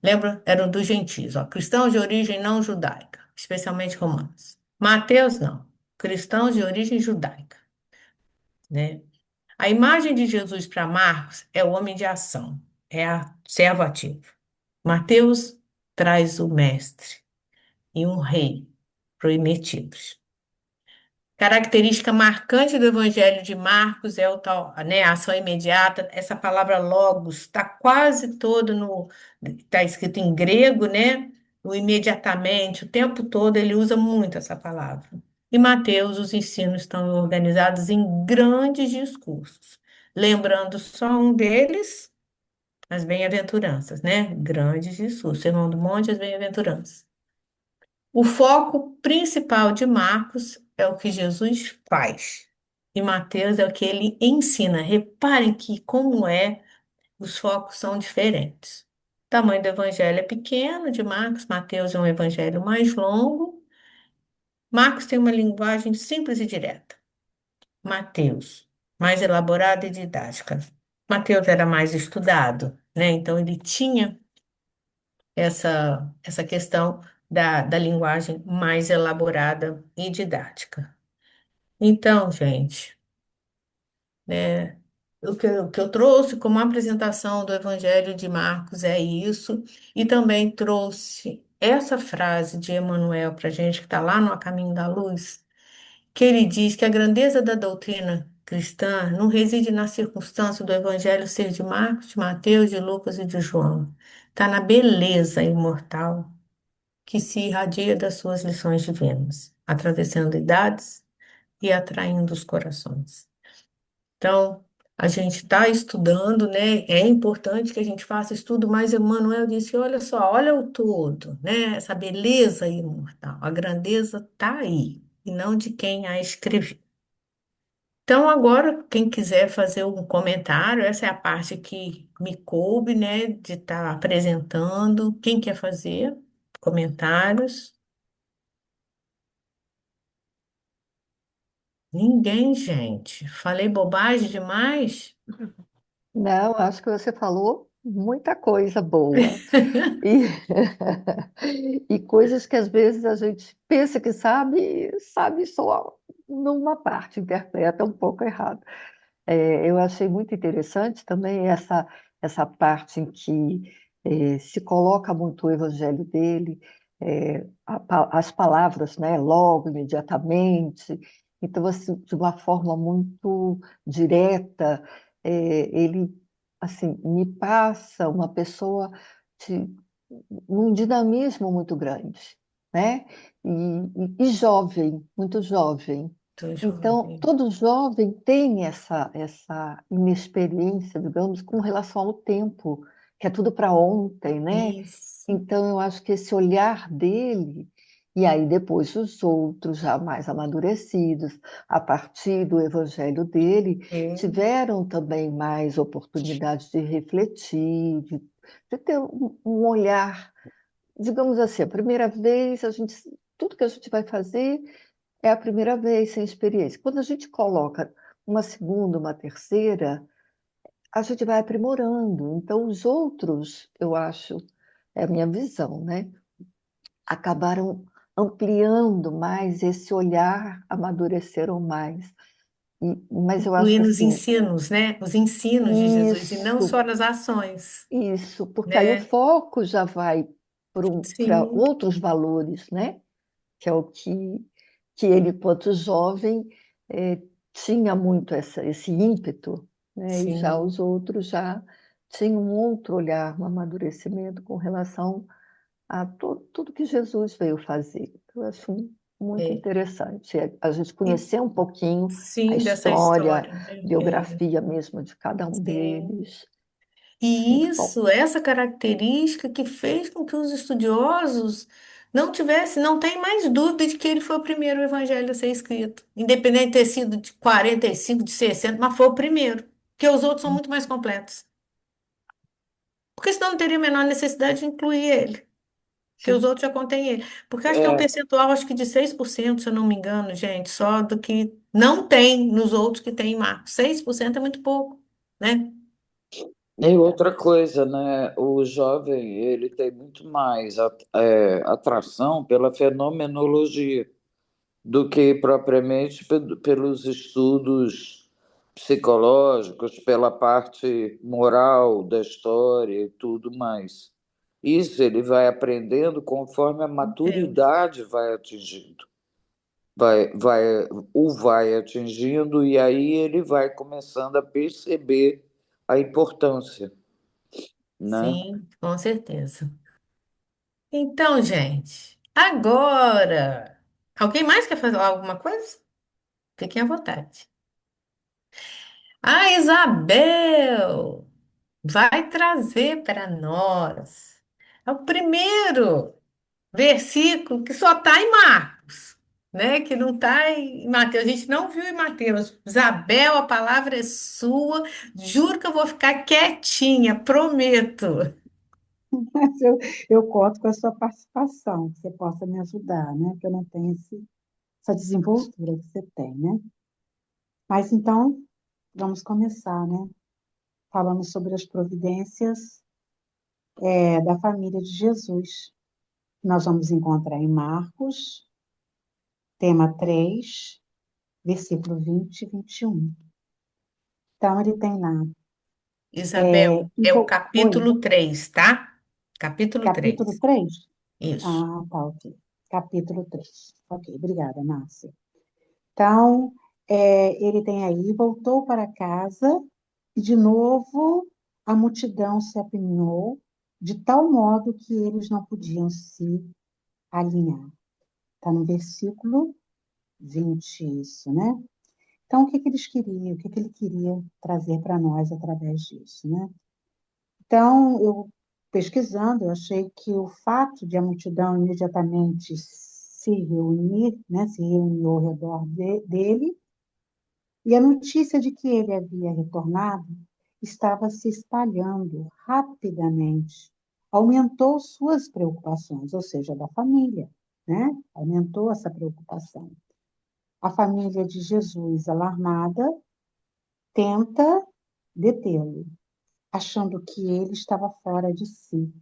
lembra? Eram dos gentios, ó, cristãos de origem não judaica, especialmente romanos. Mateus, não, cristãos de origem judaica, né? A imagem de Jesus para Marcos é o homem de ação, é a servo ativo. Mateus traz o mestre e um rei prometidos. Característica marcante do Evangelho de Marcos é o tal, né, a ação imediata. Essa palavra logos está quase todo no, está escrito em grego, né? O imediatamente, o tempo todo ele usa muito essa palavra. Em Mateus, os ensinos estão organizados em grandes discursos, lembrando só um deles, as bem-aventuranças, né? Grandes discursos, Sermão do Monte, as bem-aventuranças. O foco principal de Marcos é o que Jesus faz. E Mateus é o que ele ensina. Reparem que como os focos são diferentes. O tamanho do evangelho é pequeno de Marcos, Mateus é um evangelho mais longo. Marcos tem uma linguagem simples e direta. Mateus, mais elaborada e didática. Mateus era mais estudado, né? Então ele tinha essa questão da linguagem mais elaborada e didática. Então, gente, né, o que eu trouxe como apresentação do Evangelho de Marcos é isso, e também trouxe essa frase de Emmanuel para a gente, que está lá no A Caminho da Luz, que ele diz que a grandeza da doutrina cristã não reside na circunstância do Evangelho ser de Marcos, de Mateus, de Lucas e de João. Está na beleza imortal que se irradia das suas lições divinas, atravessando idades e atraindo os corações. Então, a gente está estudando, né? É importante que a gente faça estudo, mas Emmanuel disse: olha só, olha o todo, né? Essa beleza imortal, a grandeza está aí, e não de quem a escreveu. Então, agora, quem quiser fazer um comentário, essa é a parte que me coube, né, de estar apresentando. Quem quer fazer comentários? Ninguém, gente. Falei bobagem demais? Não, acho que você falou muita coisa boa. E, e coisas que às vezes a gente pensa que sabe, sabe só numa parte, interpreta um pouco errado. Eu achei muito interessante também essa parte em que se coloca muito o evangelho dele, as palavras, né, logo, imediatamente. Então, assim, de uma forma muito direta, ele assim, me passa uma pessoa de um dinamismo muito grande, né? E jovem, muito jovem. Tô Então, jovem. todo jovem tem essa inexperiência, digamos, com relação ao tempo, que é tudo para ontem, né? Isso. Então, eu acho que esse olhar dele, e aí depois os outros, já mais amadurecidos, a partir do evangelho dele, É. tiveram também mais oportunidade de refletir, de ter um olhar, digamos assim, a primeira vez, tudo que a gente vai fazer é a primeira vez sem experiência. Quando a gente coloca uma segunda, uma terceira, a gente vai aprimorando. Então, os outros, eu acho, é a minha visão, né? Acabaram ampliando mais esse olhar, amadureceram mais. Mas eu acho Incluindo os assim, ensinos, né? Os ensinos de Jesus, e não isso, só nas ações, isso, porque aí o né? foco já vai para Sim, outros valores, né? Que é o que ele, quanto jovem, tinha muito esse ímpeto, né? E já Sim, os outros já tinham um outro olhar, um amadurecimento com relação a tudo que Jesus veio fazer. Eu acho muito é. interessante a gente E, conhecer um pouquinho a sim, dessa história, história, né? biografia mesmo de cada um Sim. deles. E Muito bom. isso, essa característica que fez com que os estudiosos não tem mais dúvida de que ele foi o primeiro evangelho a ser escrito. Independente de ter sido de 45, de 60, mas foi o primeiro. Porque os outros são muito mais completos. Porque senão não teria a menor necessidade de incluir ele. Porque os outros já contêm ele. Porque eu acho que é um É, percentual, acho que de 6%, se eu não me engano, gente, só do que não tem nos outros que tem em Marcos. 6% é muito pouco, né? e outra coisa, né? O jovem, ele tem muito mais atração pela fenomenologia do que propriamente pelos estudos psicológicos, pela parte moral da história e tudo mais. Isso ele vai aprendendo conforme a É, maturidade vai atingindo. Vai atingindo e aí ele vai começando a perceber a importância, né? sim, com certeza. Então, gente, agora, alguém mais quer fazer alguma coisa? Fiquem à vontade. A Isabel vai trazer para nós o primeiro versículo que só está em Marcos, né? Que não está em Mateus. A gente não viu em Mateus. Isabel, a palavra é sua. Juro que eu vou ficar quietinha, prometo. Mas eu conto com a sua participação, que você possa me ajudar, né? Que eu não tenho essa desenvoltura que você tem, né? Mas então, vamos começar, né? Falando sobre as providências, da família de Jesus. Nós vamos encontrar em Marcos, tema 3, versículo 20 e 21. Então, ele tem lá. Isabel, é o Oi, capítulo 3, tá? Capítulo capítulo 3. 3. Isso. Ah, tá, ok. Capítulo 3. Ok, obrigada, Márcia. Então, ele tem aí, voltou para casa e, de novo, a multidão se apinhou, de tal modo que eles não podiam se alinhar. Está no versículo 20 isso, né? Então, o que que eles queriam? O que que ele queria trazer para nós através disso, né? Então, eu pesquisando, eu achei que o fato de a multidão imediatamente se reunir, né, se reunir ao redor dele, e a notícia de que ele havia retornado estava se espalhando rapidamente. Aumentou suas preocupações, ou seja, da família, né? Aumentou essa preocupação. A família de Jesus, alarmada, tenta detê-lo, achando que ele estava fora de si.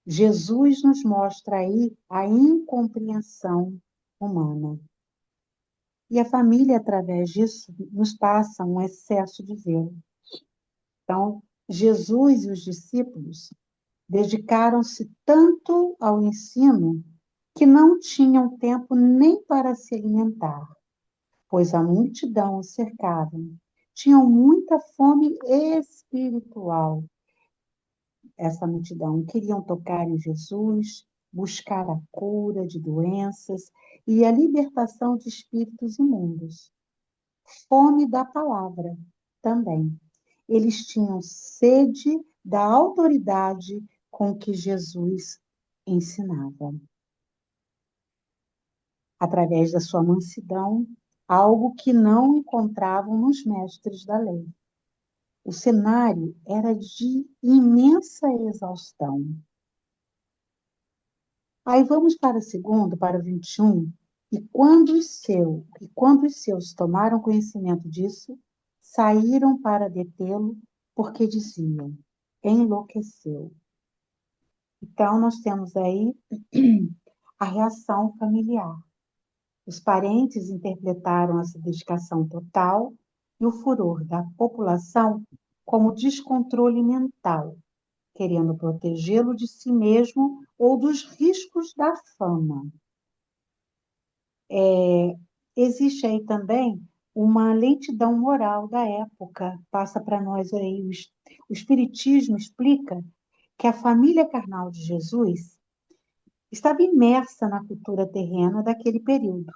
Jesus nos mostra aí a incompreensão humana. E a família, através disso, nos passa um excesso de zelo. Então, Jesus e os discípulos dedicaram-se tanto ao ensino que não tinham tempo nem para se alimentar, pois a multidão os cercava. Tinham muita fome espiritual, essa multidão. Queriam tocar em Jesus, buscar a cura de doenças e a libertação de espíritos imundos. Fome da palavra também. Eles tinham sede da autoridade com que Jesus ensinava. Através da sua mansidão, algo que não encontravam nos mestres da lei. O cenário era de imensa exaustão. Aí vamos para o segundo, para o 21. E quando os seus tomaram conhecimento disso, saíram para detê-lo, porque diziam: enlouqueceu. Então, nós temos aí a reação familiar. Os parentes interpretaram essa dedicação total e o furor da população como descontrole mental, querendo protegê-lo de si mesmo ou dos riscos da fama. Existe aí também uma lentidão moral da época. Passa para nós aí, o Espiritismo explica que a família carnal de Jesus estava imersa na cultura terrena daquele período.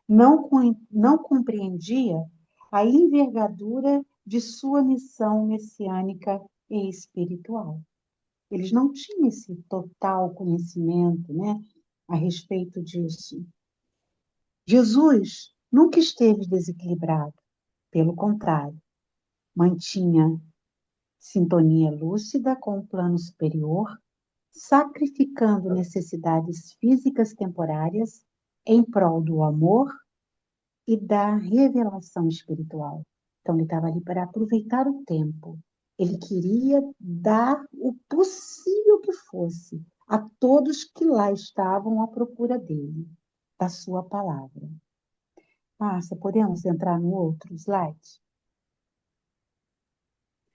Não compreendia a envergadura de sua missão messiânica e espiritual. Eles não tinham esse total conhecimento, né, a respeito disso. Jesus nunca esteve desequilibrado, pelo contrário, mantinha sintonia lúcida com o plano superior, sacrificando necessidades físicas temporárias em prol do amor e da revelação espiritual. Então, ele estava ali para aproveitar o tempo. Ele queria dar o possível que fosse a todos que lá estavam à procura dele, da sua palavra. Márcia, podemos entrar no outro slide?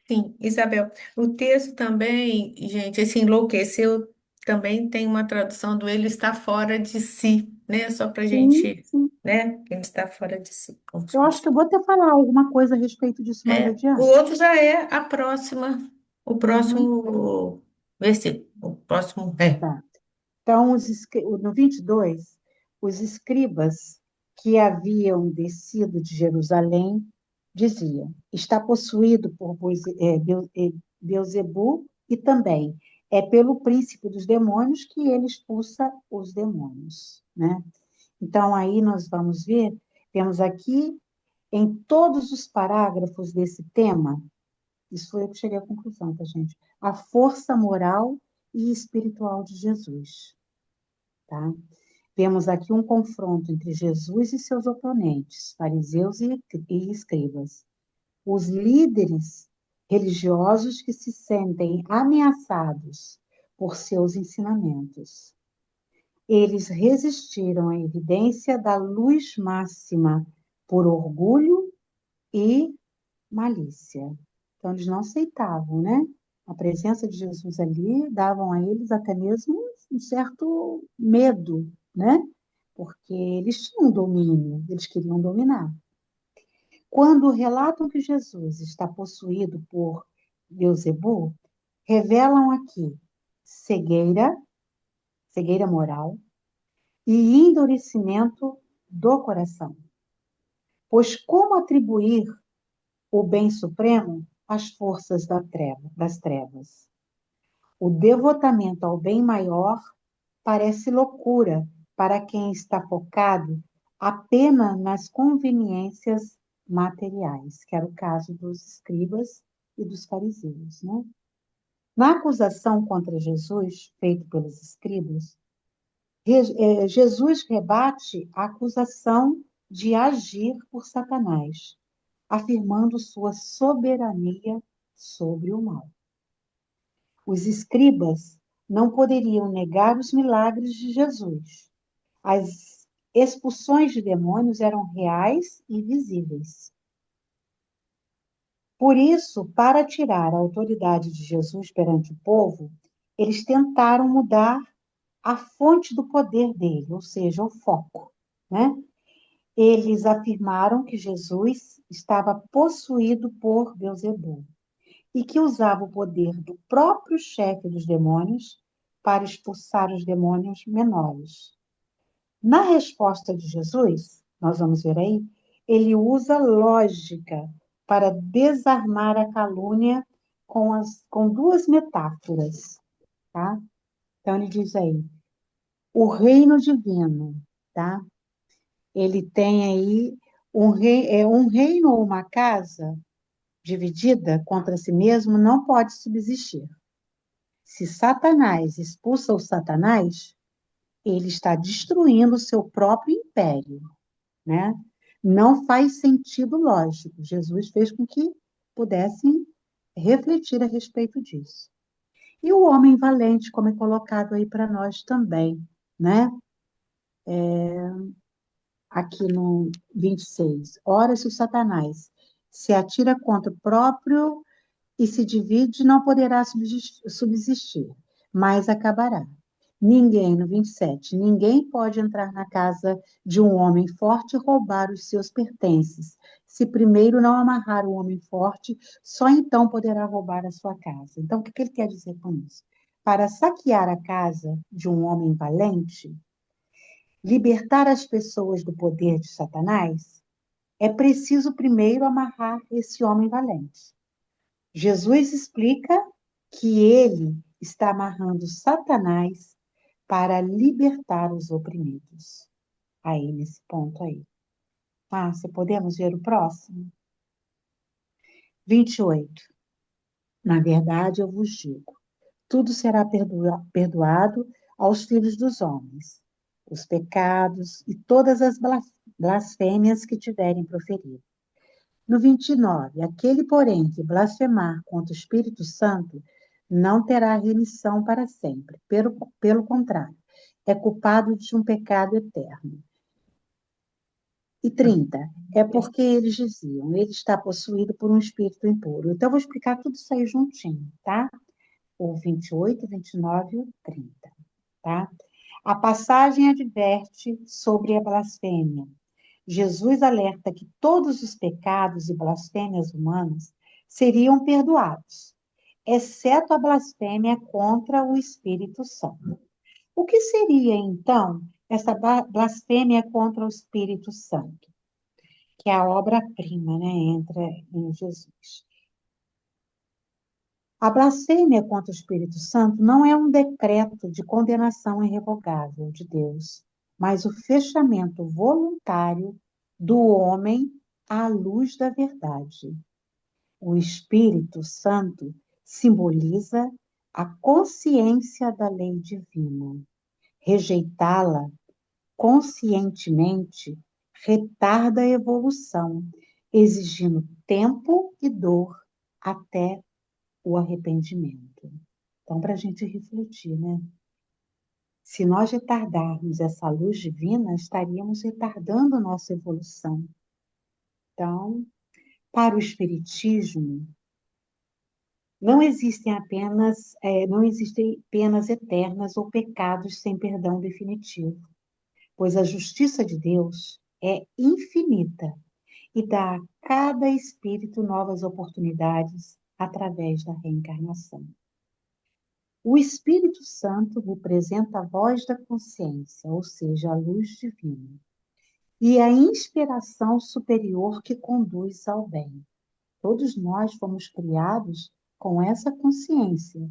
Sim, Isabel, o texto também, gente, esse enlouqueceu também tem uma tradução do ele está fora de si, né? Só para a Sim, gente, sim. né? Ele está fora de si, como se Eu acho fosse. que eu vou até falar alguma coisa a respeito disso mais O adiante. outro já é a próxima, o Uhum, próximo versículo, o próximo é. tá. Então, no 22, os escribas que haviam descido de Jerusalém diziam: está possuído por Beelzebu e também é pelo príncipe dos demônios que ele expulsa os demônios, né? Então, aí nós vamos ver, temos aqui em todos os parágrafos desse tema, isso foi eu que cheguei à conclusão, tá, gente? A força moral e espiritual de Jesus, tá? Temos aqui um confronto entre Jesus e seus oponentes, fariseus e escribas. Os líderes religiosos que se sentem ameaçados por seus ensinamentos. Eles resistiram à evidência da luz máxima por orgulho e malícia. Então, eles não aceitavam, né? A presença de Jesus ali davam a eles até mesmo um certo medo, né? Porque eles tinham domínio, eles queriam dominar. Quando relatam que Jesus está possuído por Beelzebul, revelam aqui cegueira, cegueira moral e endurecimento do coração. Pois como atribuir o bem supremo às forças das trevas? O devotamento ao bem maior parece loucura para quem está focado apenas nas conveniências materiais, que era o caso dos escribas e dos fariseus, né? Na acusação contra Jesus, feita pelos escribas, Jesus rebate a acusação de agir por Satanás, afirmando sua soberania sobre o mal. Os escribas não poderiam negar os milagres de Jesus. As expulsões de demônios eram reais e visíveis. Por isso, para tirar a autoridade de Jesus perante o povo, eles tentaram mudar a fonte do poder dele, ou seja, o foco, né? Eles afirmaram que Jesus estava possuído por Beelzebul e que usava o poder do próprio chefe dos demônios para expulsar os demônios menores. Na resposta de Jesus, nós vamos ver aí, ele usa lógica para desarmar a calúnia com duas metáforas, tá? Então ele diz aí, o reino divino, tá? Ele tem aí um reino ou uma casa dividida contra si mesmo não pode subsistir. Se Satanás expulsa o Satanás, ele está destruindo o seu próprio império, né? Não faz sentido lógico. Jesus fez com que pudessem refletir a respeito disso. E o homem valente, como é colocado aí para nós também, né? Aqui no 26. Ora, se o Satanás se atira contra o próprio e se divide, não poderá subsistir, mas acabará. Ninguém, no 27, ninguém pode entrar na casa de um homem forte e roubar os seus pertences. Se primeiro não amarrar o homem forte, só então poderá roubar a sua casa. Então, o que ele quer dizer com isso? Para saquear a casa de um homem valente, libertar as pessoas do poder de Satanás, é preciso primeiro amarrar esse homem valente. Jesus explica que ele está amarrando Satanás para libertar os oprimidos. Aí, nesse ponto aí. Márcia, podemos ver o próximo? 28. Na verdade, eu vos digo, tudo será perdoado aos filhos dos homens, os pecados e todas as blasfêmias que tiverem proferido. No 29, aquele, porém, que blasfemar contra o Espírito Santo não terá remissão para sempre. Pelo contrário, é culpado de um pecado eterno. E 30, é porque eles diziam, ele está possuído por um espírito impuro. Então, eu vou explicar tudo isso aí juntinho, tá? O 28, 29 e o 30, tá? A passagem adverte sobre a blasfêmia. Jesus alerta que todos os pecados e blasfêmias humanas seriam perdoados, exceto a blasfêmia contra o Espírito Santo. O que seria, então, essa blasfêmia contra o Espírito Santo? Que é a obra-prima, né, entra em Jesus. A blasfêmia contra o Espírito Santo não é um decreto de condenação irrevogável de Deus, mas o fechamento voluntário do homem à luz da verdade. O Espírito Santo simboliza a consciência da lei divina. Rejeitá-la conscientemente retarda a evolução, exigindo tempo e dor até o arrependimento. Então, para a gente refletir, né? Se nós retardarmos essa luz divina, estaríamos retardando a nossa evolução. Então, para o Espiritismo, não existem penas eternas ou pecados sem perdão definitivo, pois a justiça de Deus é infinita e dá a cada espírito novas oportunidades através da reencarnação. O Espírito Santo representa a voz da consciência, ou seja, a luz divina, e a inspiração superior que conduz ao bem. Todos nós fomos criados com essa consciência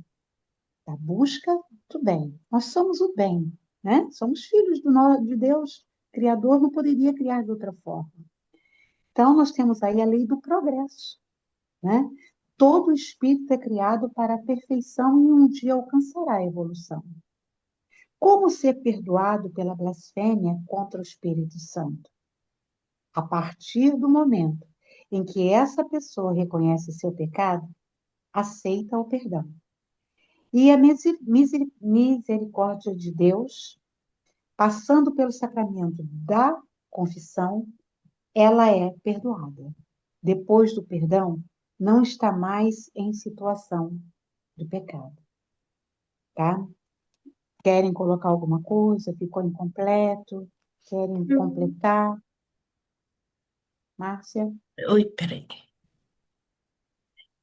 da busca do bem. Nós somos o bem, né? Somos filhos de Deus. O Criador não poderia criar de outra forma. Então, nós temos aí a lei do progresso, né? Todo espírito é criado para a perfeição e um dia alcançará a evolução. Como ser perdoado pela blasfêmia contra o Espírito Santo? A partir do momento em que essa pessoa reconhece seu pecado, aceita o perdão. E a misericórdia de Deus, passando pelo sacramento da confissão, ela é perdoada. Depois do perdão, não está mais em situação de pecado. Tá? Querem colocar alguma coisa? Ficou incompleto? Querem completar? Márcia? Oi, peraí.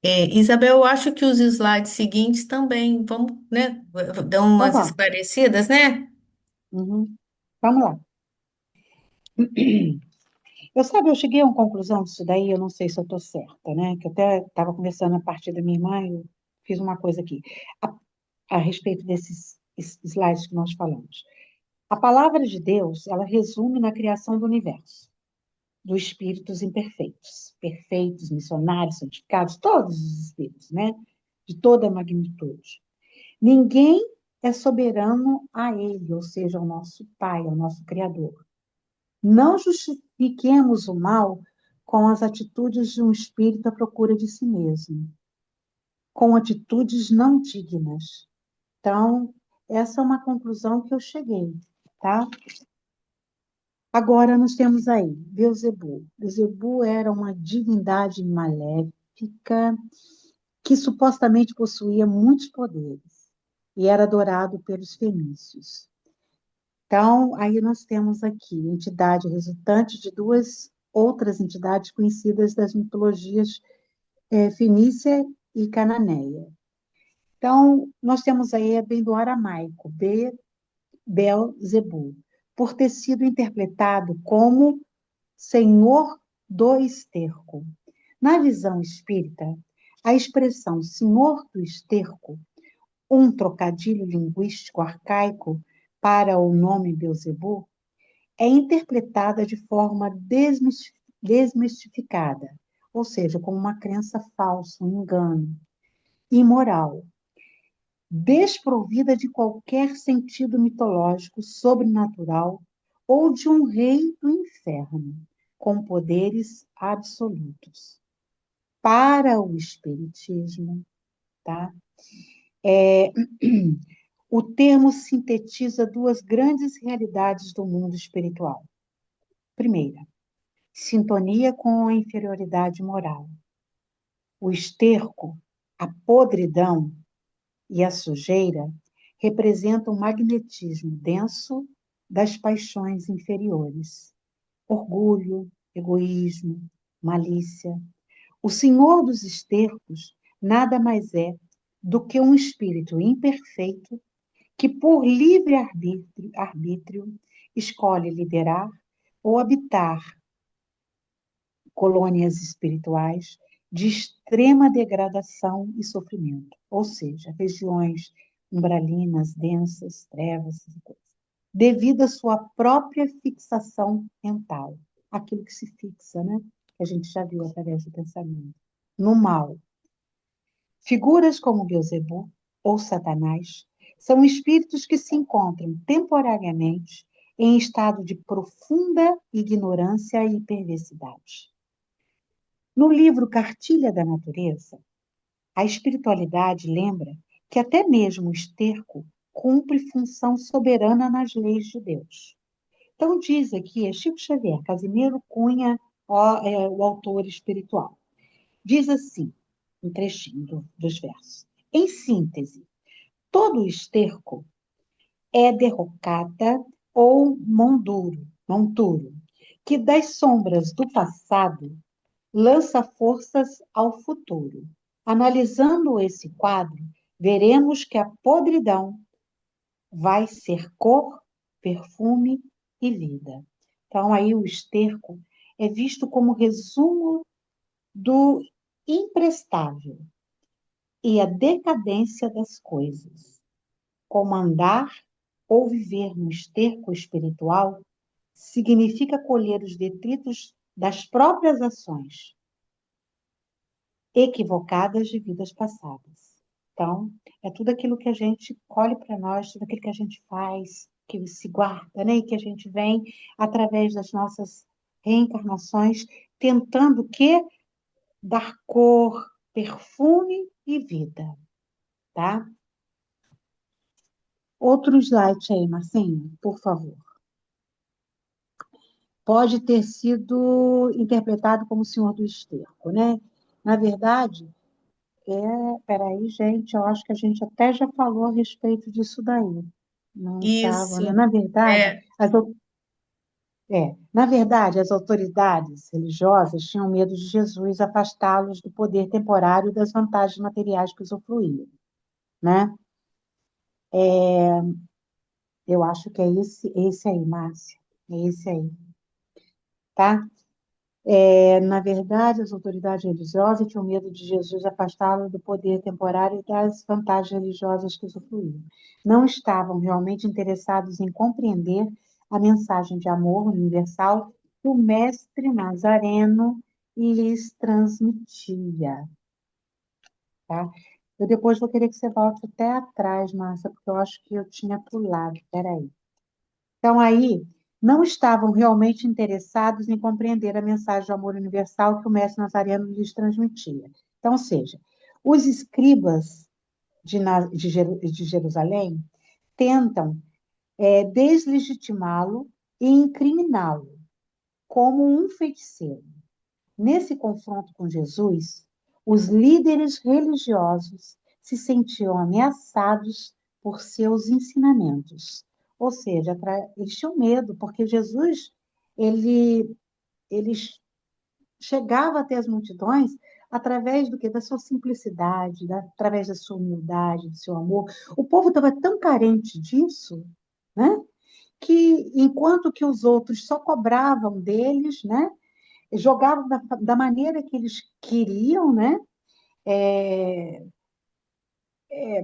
Isabel, eu acho que os slides seguintes também vamos, né, dar Então umas vamos. esclarecidas, né? Uhum. Vamos lá. Eu cheguei a uma conclusão disso daí, eu não sei se eu estou certa, né? Que eu até estava conversando a partir da minha irmã, eu fiz uma coisa aqui, a respeito desses slides que nós falamos. A palavra de Deus, ela resume na criação do universo, dos espíritos imperfeitos, perfeitos, missionários, santificados, todos os espíritos, né? De toda a magnitude. Ninguém é soberano a ele, ou seja, ao nosso Pai, ao nosso Criador. Não justifiquemos o mal com as atitudes de um espírito à procura de si mesmo, com atitudes não dignas. Então, essa é uma conclusão que eu cheguei, tá? Agora nós temos aí Beelzebul. Beelzebul era uma divindade maléfica que supostamente possuía muitos poderes e era adorado pelos fenícios. Então, aí nós temos aqui entidade resultante de duas outras entidades conhecidas das mitologias fenícia e cananeia. Então, nós temos aí bem do aramaico, Belzebu, por ter sido interpretado como senhor do esterco. Na visão espírita, a expressão senhor do esterco, um trocadilho linguístico arcaico para o nome Belzebu, é interpretada de forma desmistificada, ou seja, como uma crença falsa, um engano, imoral, desprovida de qualquer sentido mitológico, sobrenatural ou de um rei do inferno, com poderes absolutos. Para o Espiritismo, tá? O termo sintetiza duas grandes realidades do mundo espiritual. Primeira, sintonia com a inferioridade moral. O esterco, a podridão e a sujeira representam o magnetismo denso das paixões inferiores. Orgulho, egoísmo, malícia. O senhor dos estercos nada mais é do que um espírito imperfeito que, por livre arbítrio, escolhe liderar ou habitar colônias espirituais de extrema degradação e sofrimento, ou seja, regiões umbralinas, densas, trevas, devido à sua própria fixação mental, aquilo que se fixa, né? Que a gente já viu através do pensamento, no mal. Figuras como Beelzebub ou Satanás são espíritos que se encontram temporariamente em estado de profunda ignorância e perversidade. No livro Cartilha da Natureza, a espiritualidade lembra que até mesmo o esterco cumpre função soberana nas leis de Deus. Então, diz aqui, Chico Xavier, Casimiro Cunha, o autor espiritual, diz assim, um trechinho dos versos. Em síntese, todo esterco é derrocada ou monturo, que das sombras do passado lança forças ao futuro. Analisando esse quadro, veremos que a podridão vai ser cor, perfume e vida. Então, aí o esterco é visto como resumo do imprestável e a decadência das coisas. Comandar ou viver no esterco espiritual significa colher os detritos das próprias ações equivocadas de vidas passadas. Então, é tudo aquilo que a gente colhe para nós, tudo aquilo que a gente faz, que se guarda, né? E que a gente vem, através das nossas reencarnações, tentando que dar cor, perfume e vida, tá? Outro slide aí, Marcinho, por favor. Pode ter sido interpretado como o Senhor do Esterco, né? Na verdade, peraí, gente, eu acho que a gente até já falou a respeito disso daí. Não estava, né? Isso, é, Na verdade, as autoridades religiosas tinham medo de Jesus afastá-los do poder temporário e das vantagens materiais que usufruíam, né? Eu acho que é esse aí, Márcia. É esse aí, tá? Na verdade, as autoridades religiosas tinham medo de Jesus afastá-lo do poder temporário e das vantagens religiosas que usufruíam. Não estavam realmente interessados em compreender a mensagem de amor universal que o mestre Nazareno lhes transmitia, tá? Eu depois vou querer que você volte até atrás, Márcia, porque eu acho que eu tinha pulado. Peraí. Então, aí, não estavam realmente interessados em compreender a mensagem do amor universal que o mestre Nazareno lhes transmitia. Então, ou seja, os escribas de Jerusalém tentam deslegitimá-lo e incriminá-lo como um feiticeiro. Nesse confronto com Jesus, os líderes religiosos se sentiam ameaçados por seus ensinamentos. Ou seja, eles tinham medo, porque Jesus, ele, ele chegava até as multidões através do quê? Da sua simplicidade, através da sua humildade, do seu amor. O povo estava tão carente disso, né? Que enquanto que os outros só cobravam deles, né? Jogavam da maneira que eles queriam, né?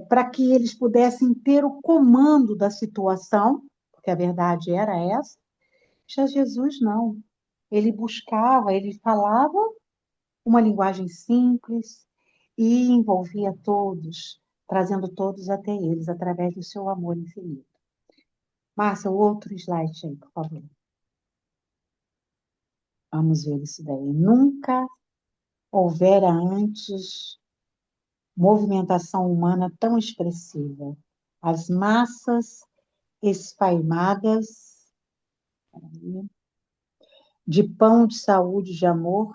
Para que eles pudessem ter o comando da situação, porque a verdade era essa. Já Jesus não. Ele buscava, ele falava uma linguagem simples e envolvia todos, trazendo todos até eles através do seu amor infinito. Márcia, o outro slide aí, por favor. Vamos ver isso daí. Nunca houvera antes movimentação humana tão expressiva. As massas esfaimadas de pão, de saúde, de amor,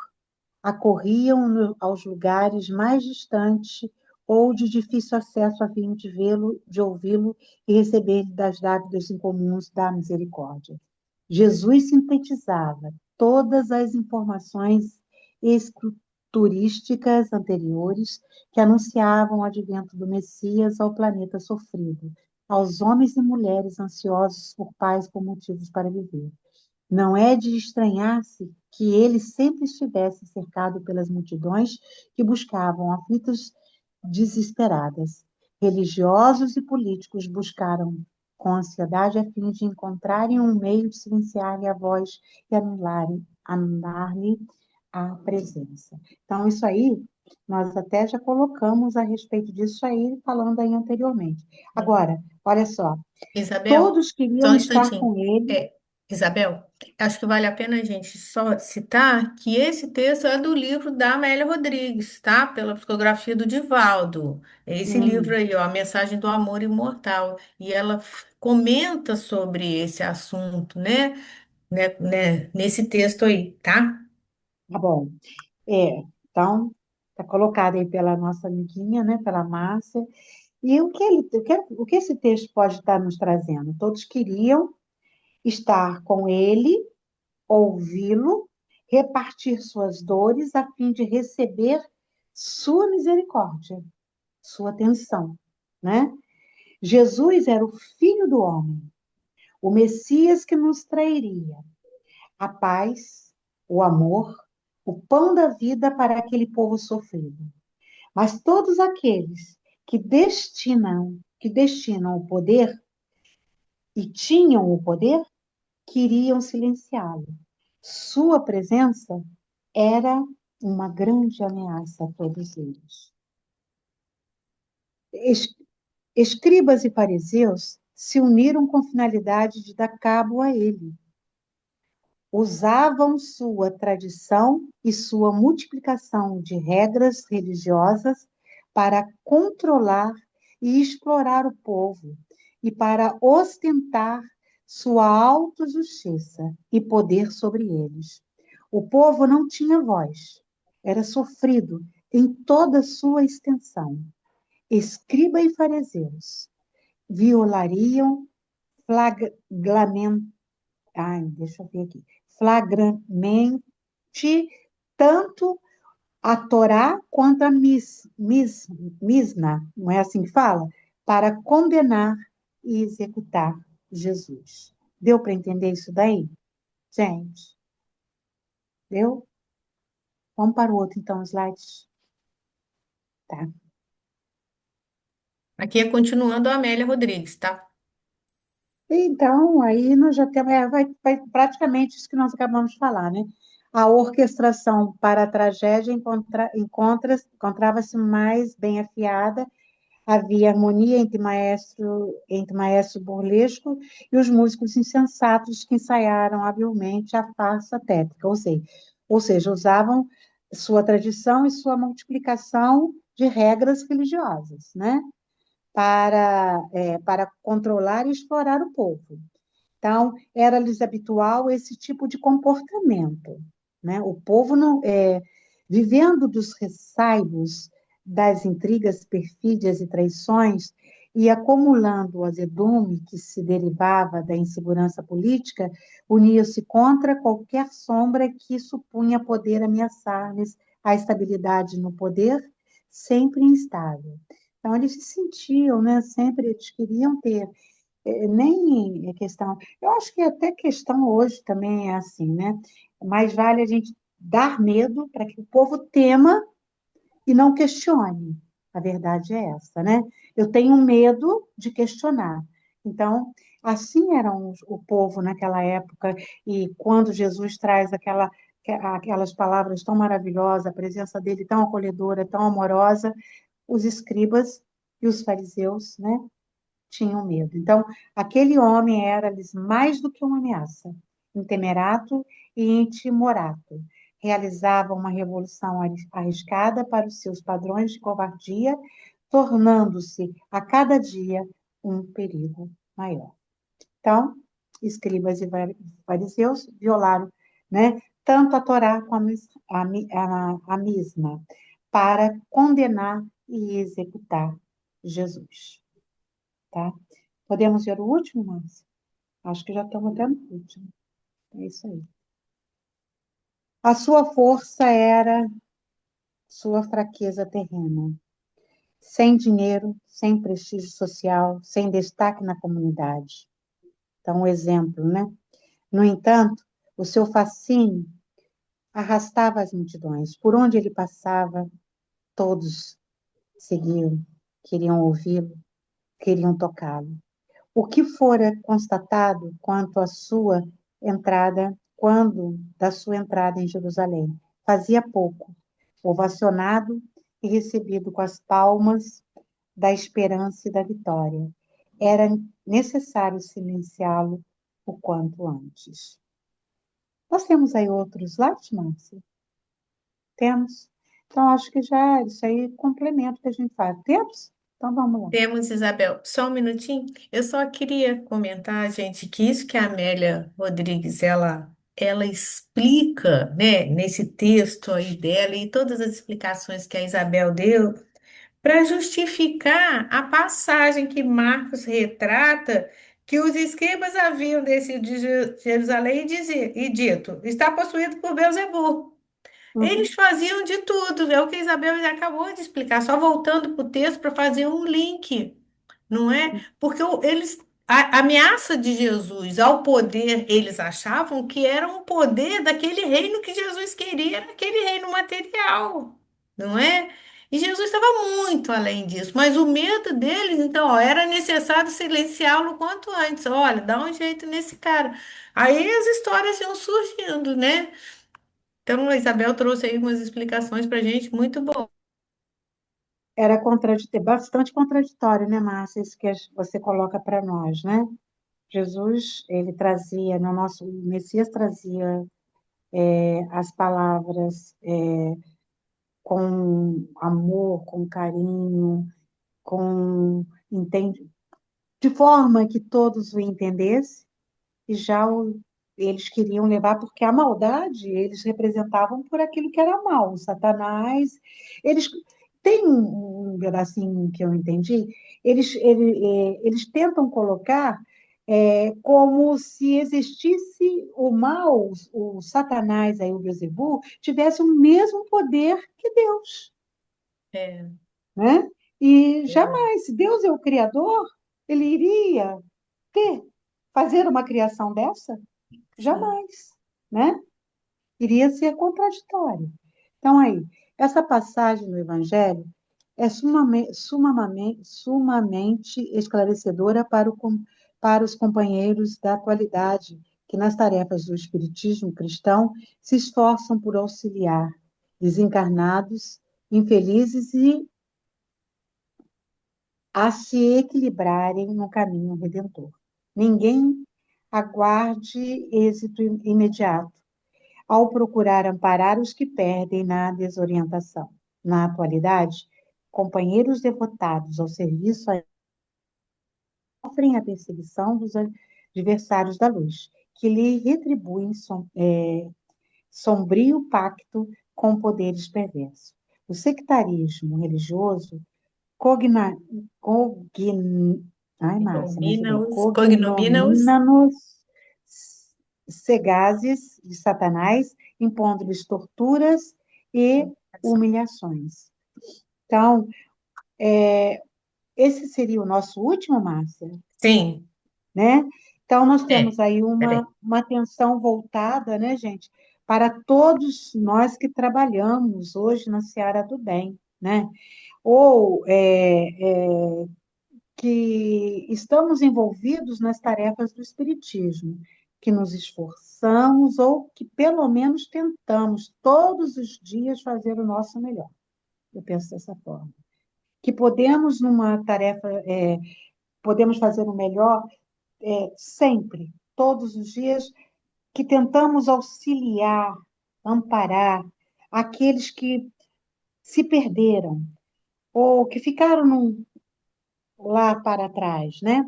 acorriam aos lugares mais distantes ou de difícil acesso a fim de vê-lo, de ouvi-lo e receber das dádivas incomuns da misericórdia. Jesus sintetizava todas as informações escriturísticas anteriores que anunciavam o advento do Messias ao planeta sofrido, aos homens e mulheres ansiosos por paz, por motivos para viver. Não é de estranhar-se que ele sempre estivesse cercado pelas multidões que buscavam aflitas desesperadas. Religiosos e políticos buscaram com ansiedade a fim de encontrarem um meio de silenciar-lhe a voz e anular-lhe a presença. Então, isso aí, nós até já colocamos a respeito disso aí, falando aí anteriormente. Agora, olha só, Isabel, todos só queriam um estar com instantinho. ele. Isabel, acho que vale a pena a gente só citar que esse texto é do livro da Amélia Rodrigues, tá? Pela psicografia do Divaldo. É esse livro aí, ó, A Mensagem do Amor Imortal. E ela comenta sobre esse assunto, nesse texto aí, tá? Tá bom. Então, está colocado aí pela nossa amiguinha, né, pela Márcia. E o que esse texto pode estar nos trazendo? Todos queriam estar com ele, ouvi-lo, repartir suas dores, a fim de receber sua misericórdia, sua atenção, né? Jesus era o Filho do Homem, o Messias que nos trairia a paz, o amor, o pão da vida para aquele povo sofrido. Mas todos aqueles que destinam o poder e tinham o poder, queriam silenciá-lo. Sua presença era uma grande ameaça a todos eles. Escribas e fariseus se uniram com finalidade de dar cabo a ele. Usavam sua tradição e sua multiplicação de regras religiosas para controlar e explorar o povo e para ostentar sua autojustiça e poder sobre eles. O povo não tinha voz, era sofrido em toda sua extensão. Escriba e fariseus violariam flagramente, deixa eu ver aqui, flagrante tanto a Torá quanto a Misna, não é assim que fala? Para condenar e executar Jesus. Deu para entender isso daí? Gente, deu? Vamos para o outro, então, slide. Tá. Aqui é continuando a Amélia Rodrigues, tá? Então, aí nós já temos, vai praticamente isso que nós acabamos de falar, né? A orquestração para a tragédia encontrava-se mais bem afiada, havia harmonia entre maestro burlesco e os músicos insensatos que ensaiaram habilmente a farsa tétrica, ou seja, usavam sua tradição e sua multiplicação de regras religiosas, né? Para controlar e explorar o povo. Então, era-lhes habitual esse tipo de comportamento, né? O povo não, vivendo dos ressaibos das intrigas, perfídias e traições, e acumulando o azedume que se derivava da insegurança política, unia-se contra qualquer sombra que supunha poder ameaçar-lhes a estabilidade no poder, sempre instável. Então, eles se sentiam, né, sempre eles queriam ter, nem é questão, eu acho que até questão hoje também é assim, né? Mais vale a gente dar medo para que o povo tema e não questione. A verdade é essa, né? Eu tenho medo de questionar. Então, assim eram o povo naquela época, e quando Jesus traz aquelas palavras tão maravilhosas, a presença dele tão acolhedora, tão amorosa, os escribas e os fariseus, né, tinham medo. Então, aquele homem era-lhes mais do que uma ameaça, intemerato e intimorato. Realizava uma revolução arriscada para os seus padrões de covardia, tornando-se a cada dia um perigo maior. Então, escribas e fariseus violaram, né, tanto a Torá como a mesma, para condenar e executar Jesus. Tá? Podemos ver o último, Márcia? Acho que já estamos até no último. É isso aí. A sua força era sua fraqueza terrena. Sem dinheiro, sem prestígio social, sem destaque na comunidade. Então, um exemplo, né? No entanto, o seu fascínio arrastava as multidões. Por onde ele passava, todos seguiam, queriam ouvi-lo, queriam tocá-lo. O que fora constatado quanto à sua entrada, quando da sua entrada em Jerusalém? Fazia pouco, ovacionado e recebido com as palmas da esperança e da vitória. Era necessário silenciá-lo o quanto antes. Nós temos aí outros slides, Márcia? Temos? Então, acho que já isso aí complementa o que a gente faz. Temos? Então, vamos lá. Temos, Isabel. Só um minutinho. Eu só queria comentar, gente, que isso que a Amélia Rodrigues ela explica, né, nesse texto aí dela e todas as explicações que a Isabel deu, para justificar a passagem que Marcos retrata que os escribas haviam descido de Jerusalém e dito: está possuído por Beelzebul. Uhum. Eles faziam de tudo, é o que a Isabel já acabou de explicar, só voltando para o texto para fazer um link, não é? Porque a ameaça de Jesus ao poder, eles achavam que era um poder daquele reino que Jesus queria, era aquele reino material, não é? E Jesus estava muito além disso, mas o medo deles, então, ó, era necessário silenciá-lo quanto antes. Olha, dá um jeito nesse cara. Aí as histórias iam surgindo, né? Então, a Isabel trouxe aí umas explicações para a gente muito boas. Era bastante contraditório, né, Márcia, isso que você coloca para nós, né? Jesus, ele trazia, no nosso, o Messias trazia as palavras com amor, com carinho, com entende, de forma que todos o entendessem, e eles queriam levar, porque a maldade eles representavam por aquilo que era mal, o Satanás. Eles tem um pedacinho que eu entendi, eles tentam colocar como se existisse o mal, o Satanás, aí, o Beelzebul, tivesse o mesmo poder que Deus, É, né? E verdade. jamais, se Deus é o Criador, ele iria ter, fazer uma criação dessa? Sim. Jamais, né? Iria ser contraditório. Então, aí, essa passagem no Evangelho é sumamente esclarecedora para os companheiros da atualidade, que nas tarefas do espiritismo cristão se esforçam por auxiliar desencarnados, infelizes e a se equilibrarem no caminho redentor. Ninguém aguarde êxito imediato ao procurar amparar os que perdem na desorientação. Na atualidade, companheiros devotados ao serviço sofrem a perseguição dos adversários da luz, que lhe retribuem sombrio pacto com poderes perversos. O sectarismo religioso cogna, cogn, ai, Márcia, me ajuda aí. Cognomina-os. Cognomina-nos segazes de Satanás, impondo-lhes torturas e humilhações. Então, esse seria o nosso último, Márcia, Sim, né? Então, nós temos aí peraí. uma atenção voltada, né, gente, para todos nós que trabalhamos hoje na seara do bem, né? Ou que estamos envolvidos nas tarefas do Espiritismo, que nos esforçamos ou que pelo menos tentamos todos os dias fazer o nosso melhor. Eu penso dessa forma. Que podemos, numa tarefa, podemos fazer o melhor sempre, todos os dias, que tentamos auxiliar, amparar aqueles que se perderam ou que ficaram lá para trás, né?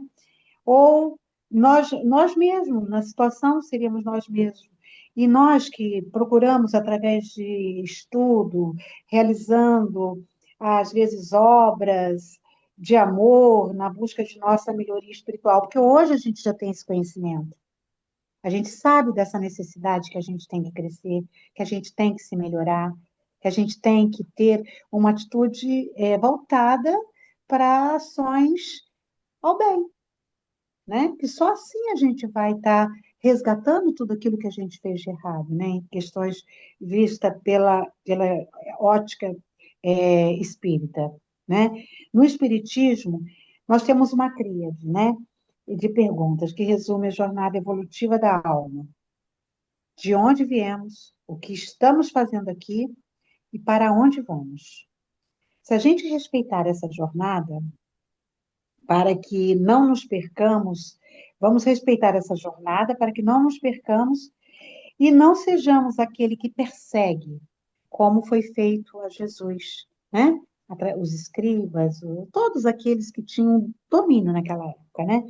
Ou nós mesmos, na situação, seríamos nós mesmos. E nós que procuramos, através de estudo, realizando, às vezes, obras de amor, na busca de nossa melhoria espiritual, porque hoje a gente já tem esse conhecimento. A gente sabe dessa necessidade que a gente tem que crescer, que a gente tem que se melhorar, que a gente tem que ter uma atitude voltada para ações ao bem, né? Que só assim a gente vai estar resgatando tudo aquilo que a gente fez de errado, né? Em questões vistas pela ótica espírita, né? No espiritismo, nós temos uma tríade, né? De perguntas que resume a jornada evolutiva da alma. De onde viemos, o que estamos fazendo aqui e para onde vamos. Se a gente respeitar essa jornada, para que não nos percamos, vamos respeitar essa jornada para que não nos percamos e não sejamos aquele que persegue, como foi feito a Jesus, né? Os escribas, todos aqueles que tinham domínio naquela época, né?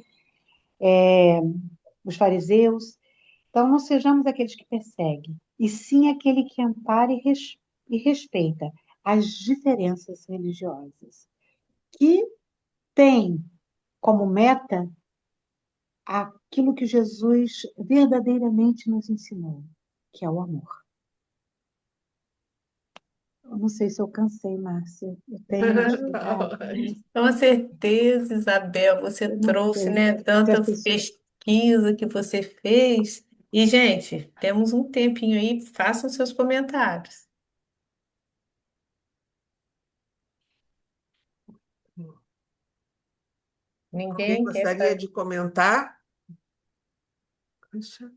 Os fariseus. Então, não sejamos aqueles que perseguem, e sim aquele que ampara e respeita as diferenças religiosas, que tem como meta aquilo que Jesus verdadeiramente nos ensinou, que é o amor. Eu não sei se eu cansei, Márcia. Eu tenho explicado, mas Com certeza, Isabel, você eu não trouxe, sei né, se tanta as pessoas... pesquisa que você fez. E, gente, temos um tempinho aí, façam seus comentários. Alguém Ninguém quer gostaria de comentar? Puxa.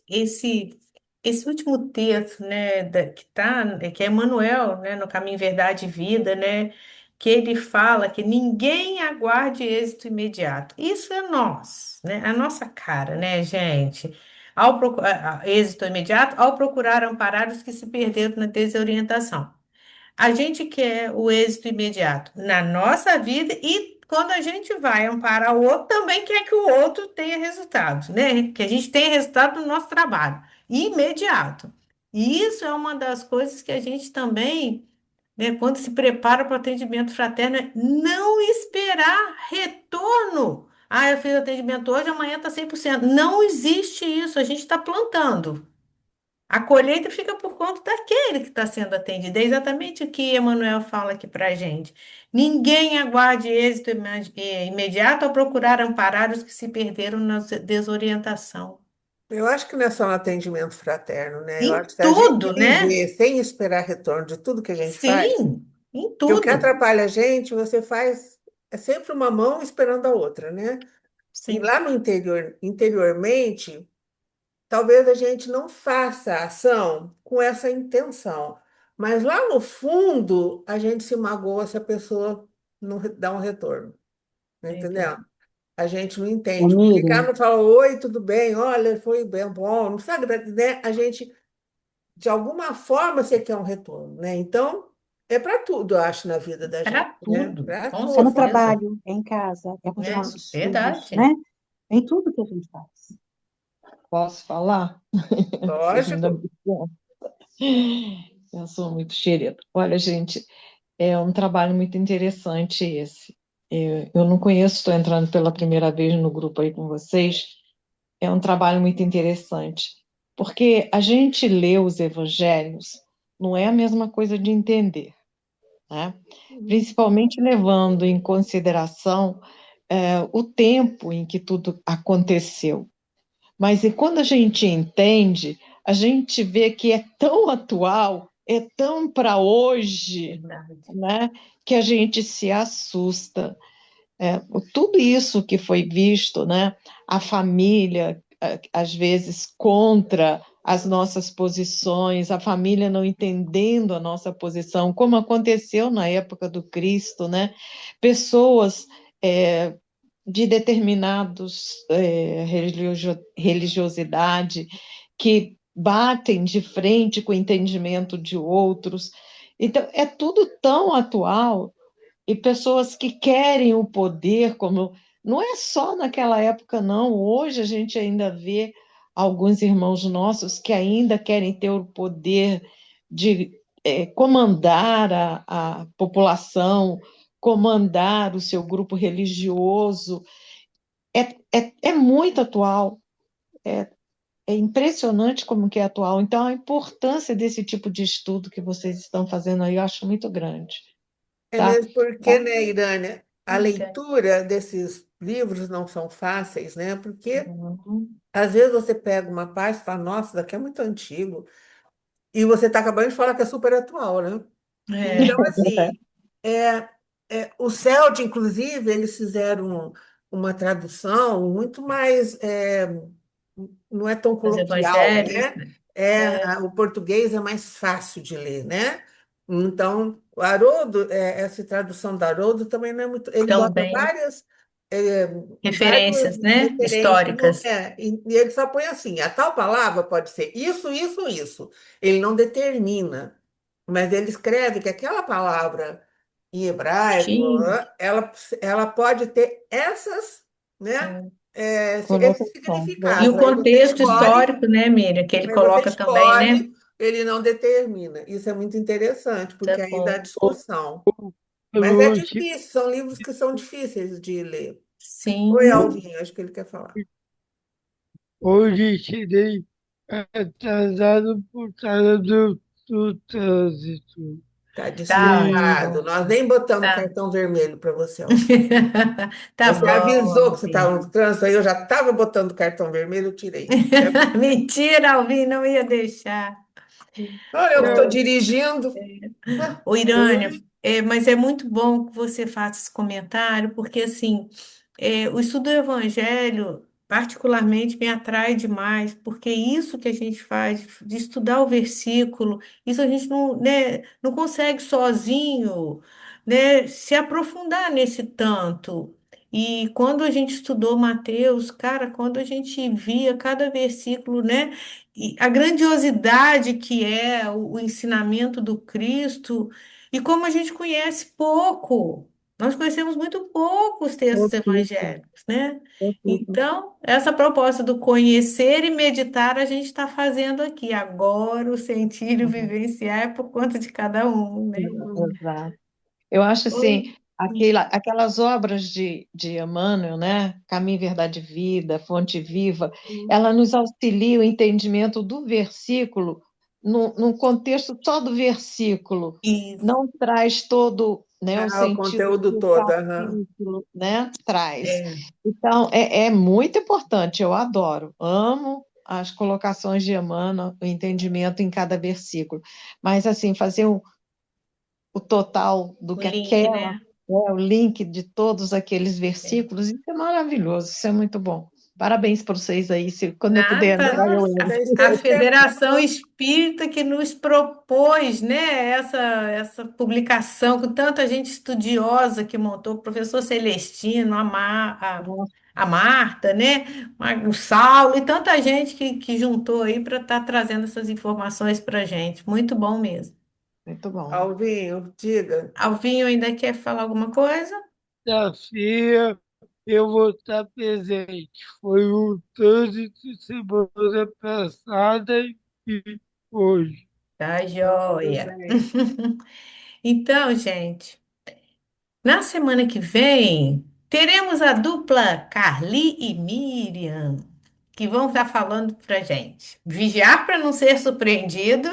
esse esse último texto, né, que é Emmanuel, né, no Caminho Verdade e Vida, né, que ele fala que ninguém aguarde êxito imediato. Isso é nós, né, a nossa cara, né, gente? Êxito imediato ao procurar amparar os que se perderam na desorientação. A gente quer o êxito imediato na nossa vida e quando a gente vai amparar o outro, também quer que o outro tenha resultado, né? Que a gente tenha resultado do nosso trabalho, imediato. E isso é uma das coisas que a gente também, né, quando se prepara para o atendimento fraterno, é não esperar retorno. Ah, eu fiz atendimento hoje, amanhã está 100%. Não existe isso, a gente está plantando. A colheita fica por conta daquele que está sendo atendido. É exatamente o que Emmanuel fala aqui para a gente. Ninguém aguarde êxito imediato ao procurar amparar os que se perderam na desorientação. Eu acho que não é só um atendimento fraterno, né? Eu acho Em que se a gente tudo, né? viver sem esperar retorno de tudo que a gente faz, Sim, em que o que tudo. atrapalha a gente, você faz, é sempre uma mão esperando a outra, né? E Sim, lá no interior, interiormente, talvez a gente não faça a ação com essa intenção, mas lá no fundo, a gente se magoa se a pessoa não dá um retorno, tá é entendendo? verdade. A gente não Ô, entende. Clicar Miriam, não fala, oi, tudo bem? Olha, foi bem bom. Não sabe, né? A gente, de alguma forma, você quer um retorno, né? Então, é para tudo, eu acho, na vida da gente, Para né? tudo, Para com é no tudo. certeza. trabalho, é em casa, é com os Né? nossos filhos, né? Verdade. É em tudo que a gente faz. Posso falar? Vocês ainda Lógico. me contam. Eu sou muito xereta. Olha, gente, É um trabalho muito interessante esse. Eu não conheço, estou entrando pela primeira vez no grupo aí com vocês. É um trabalho muito interessante, porque a gente lê os evangelhos, não é a mesma coisa de entender, né? Principalmente levando em consideração o tempo em que tudo aconteceu. Mas e quando a gente entende, a gente vê que é tão atual, é tão para hoje, Verdade. né, que a gente se assusta. Tudo isso que foi visto, né, a família, às vezes, contra as nossas posições, a família não entendendo a nossa posição, como aconteceu na época do Cristo, né? Pessoas de determinados religiosidade que batem de frente com o entendimento de outros. Então, é tudo tão atual e pessoas que querem o poder, como não é só naquela época, não. Hoje a gente ainda vê alguns irmãos nossos que ainda querem ter o poder de comandar a população, comandar o seu grupo religioso. É muito atual, é impressionante como que é atual. Então, a importância desse tipo de estudo que vocês estão fazendo aí, eu acho muito grande, É tá? mesmo porque, né, Irânia, a Verdade. leitura desses livros não são fáceis, né? Porque Uhum. às vezes você pega uma parte e fala, nossa, isso daqui é muito antigo, e você está acabando de falar que é super atual, né? Então, É, assim, é, o CELT, inclusive, eles fizeram uma tradução muito mais, não é tão os coloquial, evangelhos, né? né? É, O português é mais fácil de ler, né? Então, o Haroldo, essa tradução do Haroldo também não é muito. Ele bota também várias referências, né? referências, Históricas. e ele só põe assim: a tal palavra pode ser isso, isso, isso. Ele não determina, mas ele escreve que aquela palavra em hebraico, Sim. ela pode ter essas, né, É. esses Conotação, E o significados. Aí verdade. você contexto escolhe, histórico, né, Miriam, que ele aí você coloca também, né? escolhe, ele não determina. Isso é muito interessante, Isso é porque aí dá bom. discussão. Mas é Hoje, difícil, são livros que são difíceis de ler. Oi, Sim, Alvinho, acho que ele quer falar. hoje cheguei atrasado por causa do trânsito. Tá tá, E desculpado. Nós nem botamos tá. cartão vermelho para você, Alvinho. Tá Você bom, avisou que você estava Alvin. no trânsito, aí eu já estava botando cartão vermelho, eu tirei. Mentira, Alvin, não ia deixar. Olha, eu que estou Ô, dirigindo. ô Irânia, hoje mas é muito bom que você faça esse comentário, porque assim, o estudo do Evangelho particularmente me atrai demais, porque isso que a gente faz, de estudar o versículo, isso a gente não, né, não consegue sozinho, né, se aprofundar nesse tanto. E quando a gente estudou Mateus, cara, quando a gente via cada versículo, né, e a grandiosidade que é o ensinamento do Cristo, e como a gente conhece pouco. Nós conhecemos muito pouco os textos Pouquíssimo, evangélicos, né? pouquíssimo. Então, essa proposta do conhecer e meditar a gente está fazendo aqui. Agora, o sentir e o Uhum. vivenciar é por conta de cada um, né? Exato. Eu acho Oi. assim, aquelas obras de Emmanuel, né? Caminho, Verdade e Vida, Fonte Viva, ela nos auxilia o entendimento do versículo num contexto só do versículo, Isso. não traz todo, né, o O sentido que conteúdo o todo. Aham. capítulo, né, traz. É, Então, é muito importante, eu adoro, amo as colocações de Emmanuel, o entendimento em cada versículo, mas assim, fazer o total do o que link, aquela, né? o link de todos aqueles É. versículos, isso é maravilhoso, isso é muito bom. Parabéns para vocês aí, quando eu puder Nada, entrar, eu Nossa, entro. a isso é muito Federação bom. Espírita que nos propôs, né, essa publicação com tanta gente estudiosa que montou, o professor Celestino, a Marta, né, o Saulo e tanta gente que juntou aí para estar trazendo essas informações para a gente. Muito bom mesmo. Muito bom. Alvinho, diga. Alvinho ainda quer falar alguma coisa? desafia eu vou estar presente. Foi um trânsito semana passada e hoje. Tá Tudo joia. bem. Então, gente, na semana que vem, teremos a dupla Carly e Miriam, que vão estar falando pra gente. Vigiar para não ser surpreendido.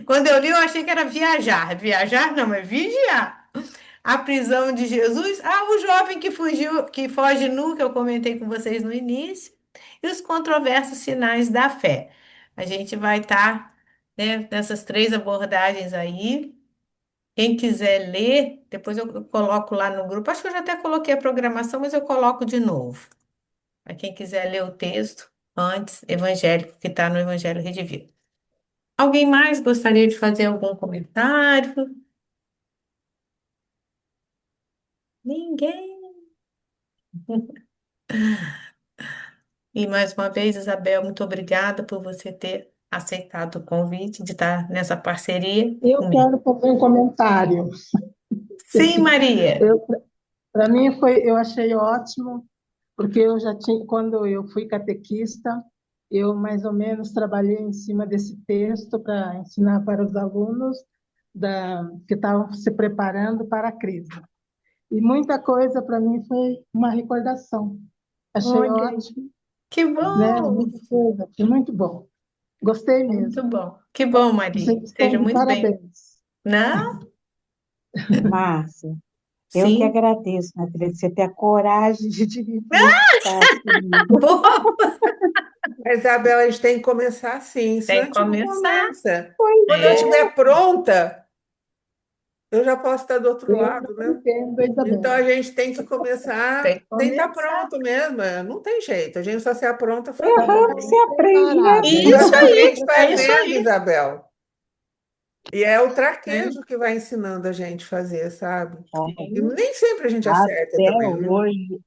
Quando eu li, eu achei que era viajar. Viajar não, é vigiar. A prisão de Jesus. Ah, o jovem que fugiu, que foge nu, que eu comentei com vocês no início. E os controversos sinais da fé. A gente vai estar, né, nessas três abordagens aí. Quem quiser ler, depois eu coloco lá no grupo. Acho que eu já até coloquei a programação, mas eu coloco de novo. Para quem quiser ler o texto antes, evangélico, que está no Evangelho Redivivo. Alguém mais gostaria de fazer algum comentário? Ninguém. E mais uma vez, Isabel, muito obrigada por você ter aceitado o convite de estar nessa parceria Eu comigo. quero fazer um comentário. Sim, Maria. Para mim eu achei ótimo, porque eu já tinha, quando eu fui catequista, eu mais ou menos trabalhei em cima desse texto para ensinar para os alunos que estavam se preparando para a crise. E muita coisa para mim foi uma recordação. Achei Olha, ótimo, que né? bom. Muita coisa, foi muito bom. Gostei Muito mesmo. bom. Que bom, Maria. Vocês estão Seja de muito bem. parabéns. Não? Márcia, eu que Sim. agradeço, minha filha, de você ter a coragem de dividir esse espaço comigo. Boa. Isabel, a gente tem que começar assim, senão Tem a que gente não começar. começa. Pois Quando eu É, estiver pronta, eu já posso estar do outro eu lado, não né? entendo, Então Isabel. a gente tem que começar tem que sem estar começar. pronto mesmo, não tem jeito, a gente só se apronta Errando que fazendo. você aprende, né, Preparada, E né? Isso filha? aprende aí, é isso fazendo, aí. Isabel. E é o É, traquejo que vai ensinando a gente a fazer, sabe? E Olha, nem sempre a gente acerta também, né?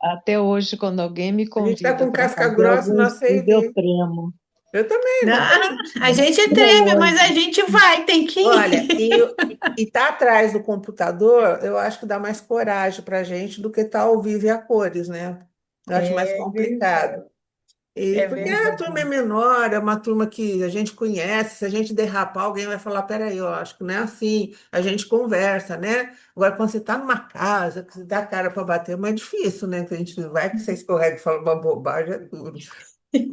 até hoje, quando alguém me A gente está convida com para casca fazer grossa, algum não estudo, eu aceitei. tremo. Eu também, não tem. não, a gente Até treme, mas a hoje. gente vai, tem que Olha, ir. e tá atrás do computador, eu acho que dá mais coragem para a gente do que estar ao vivo e a cores, né? Eu acho mais É verdade, complicado. E é porque a turma é verdade. menor, é uma turma que a gente conhece, se a gente derrapar, alguém vai falar, peraí, eu acho que não é assim, a gente conversa, né? Agora, quando você está numa casa, que você dá a cara para bater, é mais difícil, né? Que a gente vai que você escorrega e fala uma bobagem, é duro.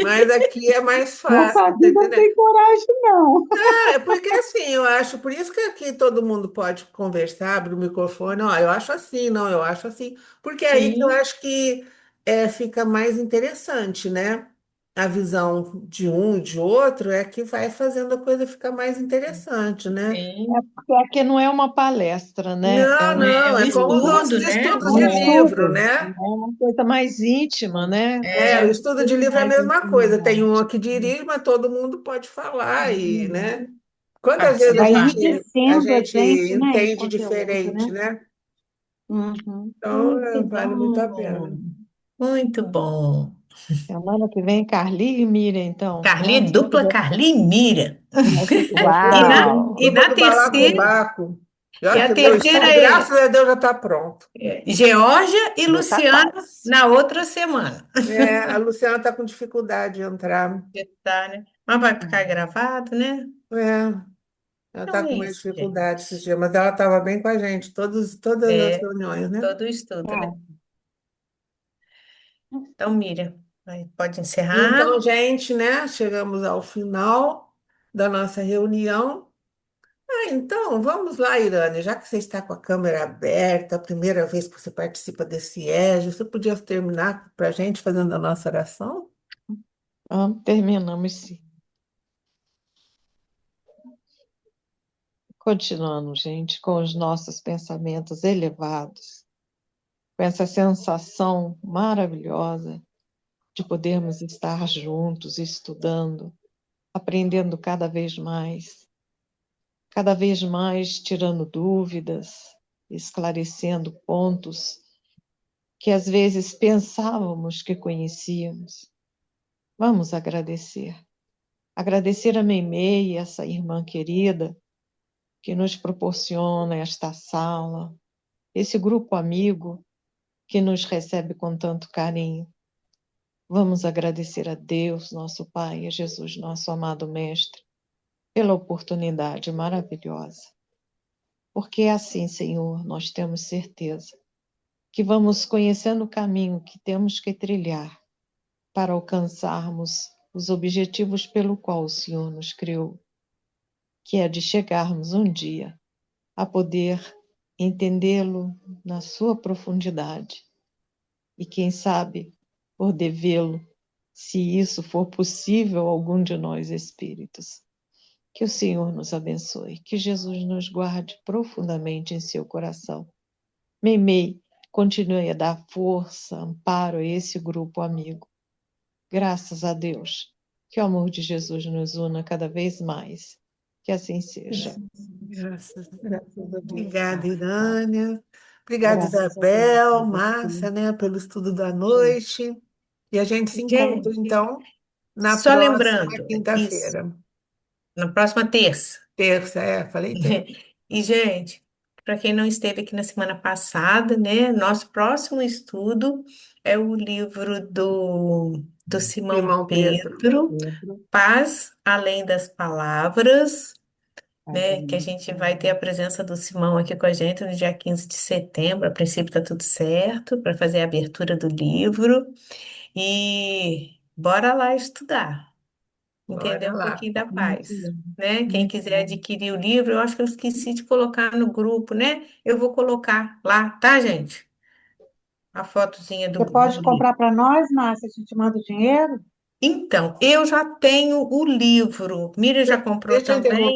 Mas aqui é mais fácil, Nessa tá vida não entendendo? tem coragem, não. É porque assim, eu acho, por isso que aqui todo mundo pode conversar, abrir o microfone, ó, eu acho assim, não, eu acho assim, porque é aí que eu Sim, acho que fica mais interessante, né? A visão de um e de outro é que vai fazendo a coisa ficar mais interessante, né? É sim. porque aqui não é uma palestra, né? É Não, um É não, o é como os nossos estudo, né? estudos Um de é, livro, estudo. né? é uma coisa mais íntima, né? É, o É, estudo de Bem livro é a mais mesma coisa, tem um intimidade. que dirige, mas todo mundo pode falar, e, Uhum. né? Quantas vezes Vai participar. a enriquecendo a gente gente, né, em entende conteúdo, né? diferente, né? Uhum. Então, Muito vale muito a pena. bom, muito bom. Semana que vem, Carli e Miriam, então. Carli, Nossa, dupla Carli e Mira. Vai E ser na, bom. Uau! e Dupla na do terceira, balacobaco. E e olha a que meu terceira estudo, graças é a Deus, já está pronto. Geórgia e Muita Luciano paz. na outra semana. É, a Luciana está com dificuldade de entrar. Tá, né? Mas vai ficar gravado, né? É, ela Então está é com mais isso, dificuldade esses gente. dias, mas ela estava bem com a gente, todas as É, reuniões, né? todo o estudo, né? Ah, Então, Miriam, pode encerrar. Então, gente, né? Chegamos ao final da nossa reunião. Então, vamos lá, Irane, já que você está com a câmera aberta, a primeira vez que você participa desse EJA, você podia terminar para a gente fazendo a nossa oração? Terminamos sim. Continuando, gente, com os nossos pensamentos elevados, com essa sensação maravilhosa de podermos estar juntos, estudando, aprendendo cada vez mais tirando dúvidas, esclarecendo pontos que às vezes pensávamos que conhecíamos. Vamos agradecer. Agradecer a Meimei, essa irmã querida, que nos proporciona esta sala, esse grupo amigo que nos recebe com tanto carinho. Vamos agradecer a Deus, nosso Pai, a Jesus, nosso amado Mestre, pela oportunidade maravilhosa porque é assim, Senhor, nós temos certeza que vamos conhecendo o caminho que temos que trilhar para alcançarmos os objetivos pelo qual o Senhor nos criou, que é de chegarmos um dia a poder entendê-lo na sua profundidade e, quem sabe, poder vê-lo, se isso for possível, algum de nós espíritos. Que o Senhor nos abençoe, que Jesus nos guarde profundamente em seu coração. Meimei, continue a dar força, amparo a esse grupo amigo. Graças a Deus. Que o amor de Jesus nos una cada vez mais. Que assim seja. Graças, Graças a Deus. obrigada, Irânia. Obrigada, Graças a Deus. Isabel, Márcia, né, pelo estudo da noite. E a gente se encontra, Gente, então, na só próxima lembrando, isso, quinta-feira. na próxima terça. Terça, falei terça. E, gente, para quem não esteve aqui na semana passada, né, nosso próximo estudo é o livro do Simão Simão Pedro. Pedro, Pedro, Paz Além das Palavras, né, que a Adriano. gente vai ter a presença do Simão aqui com a gente no dia 15 de setembro. A princípio está tudo certo para fazer a abertura do livro. E bora lá estudar, entender Bora um lá. pouquinho da Muito paz, bem, né? Quem muito quiser bem. adquirir o livro, eu acho que eu esqueci de colocar no grupo, né? Eu vou colocar lá, tá, gente? A fotozinha Você do pode livro. comprar para nós, Márcia, a gente manda o dinheiro? Então, eu já tenho o livro. Miriam já comprou Deixa eu também. interromper.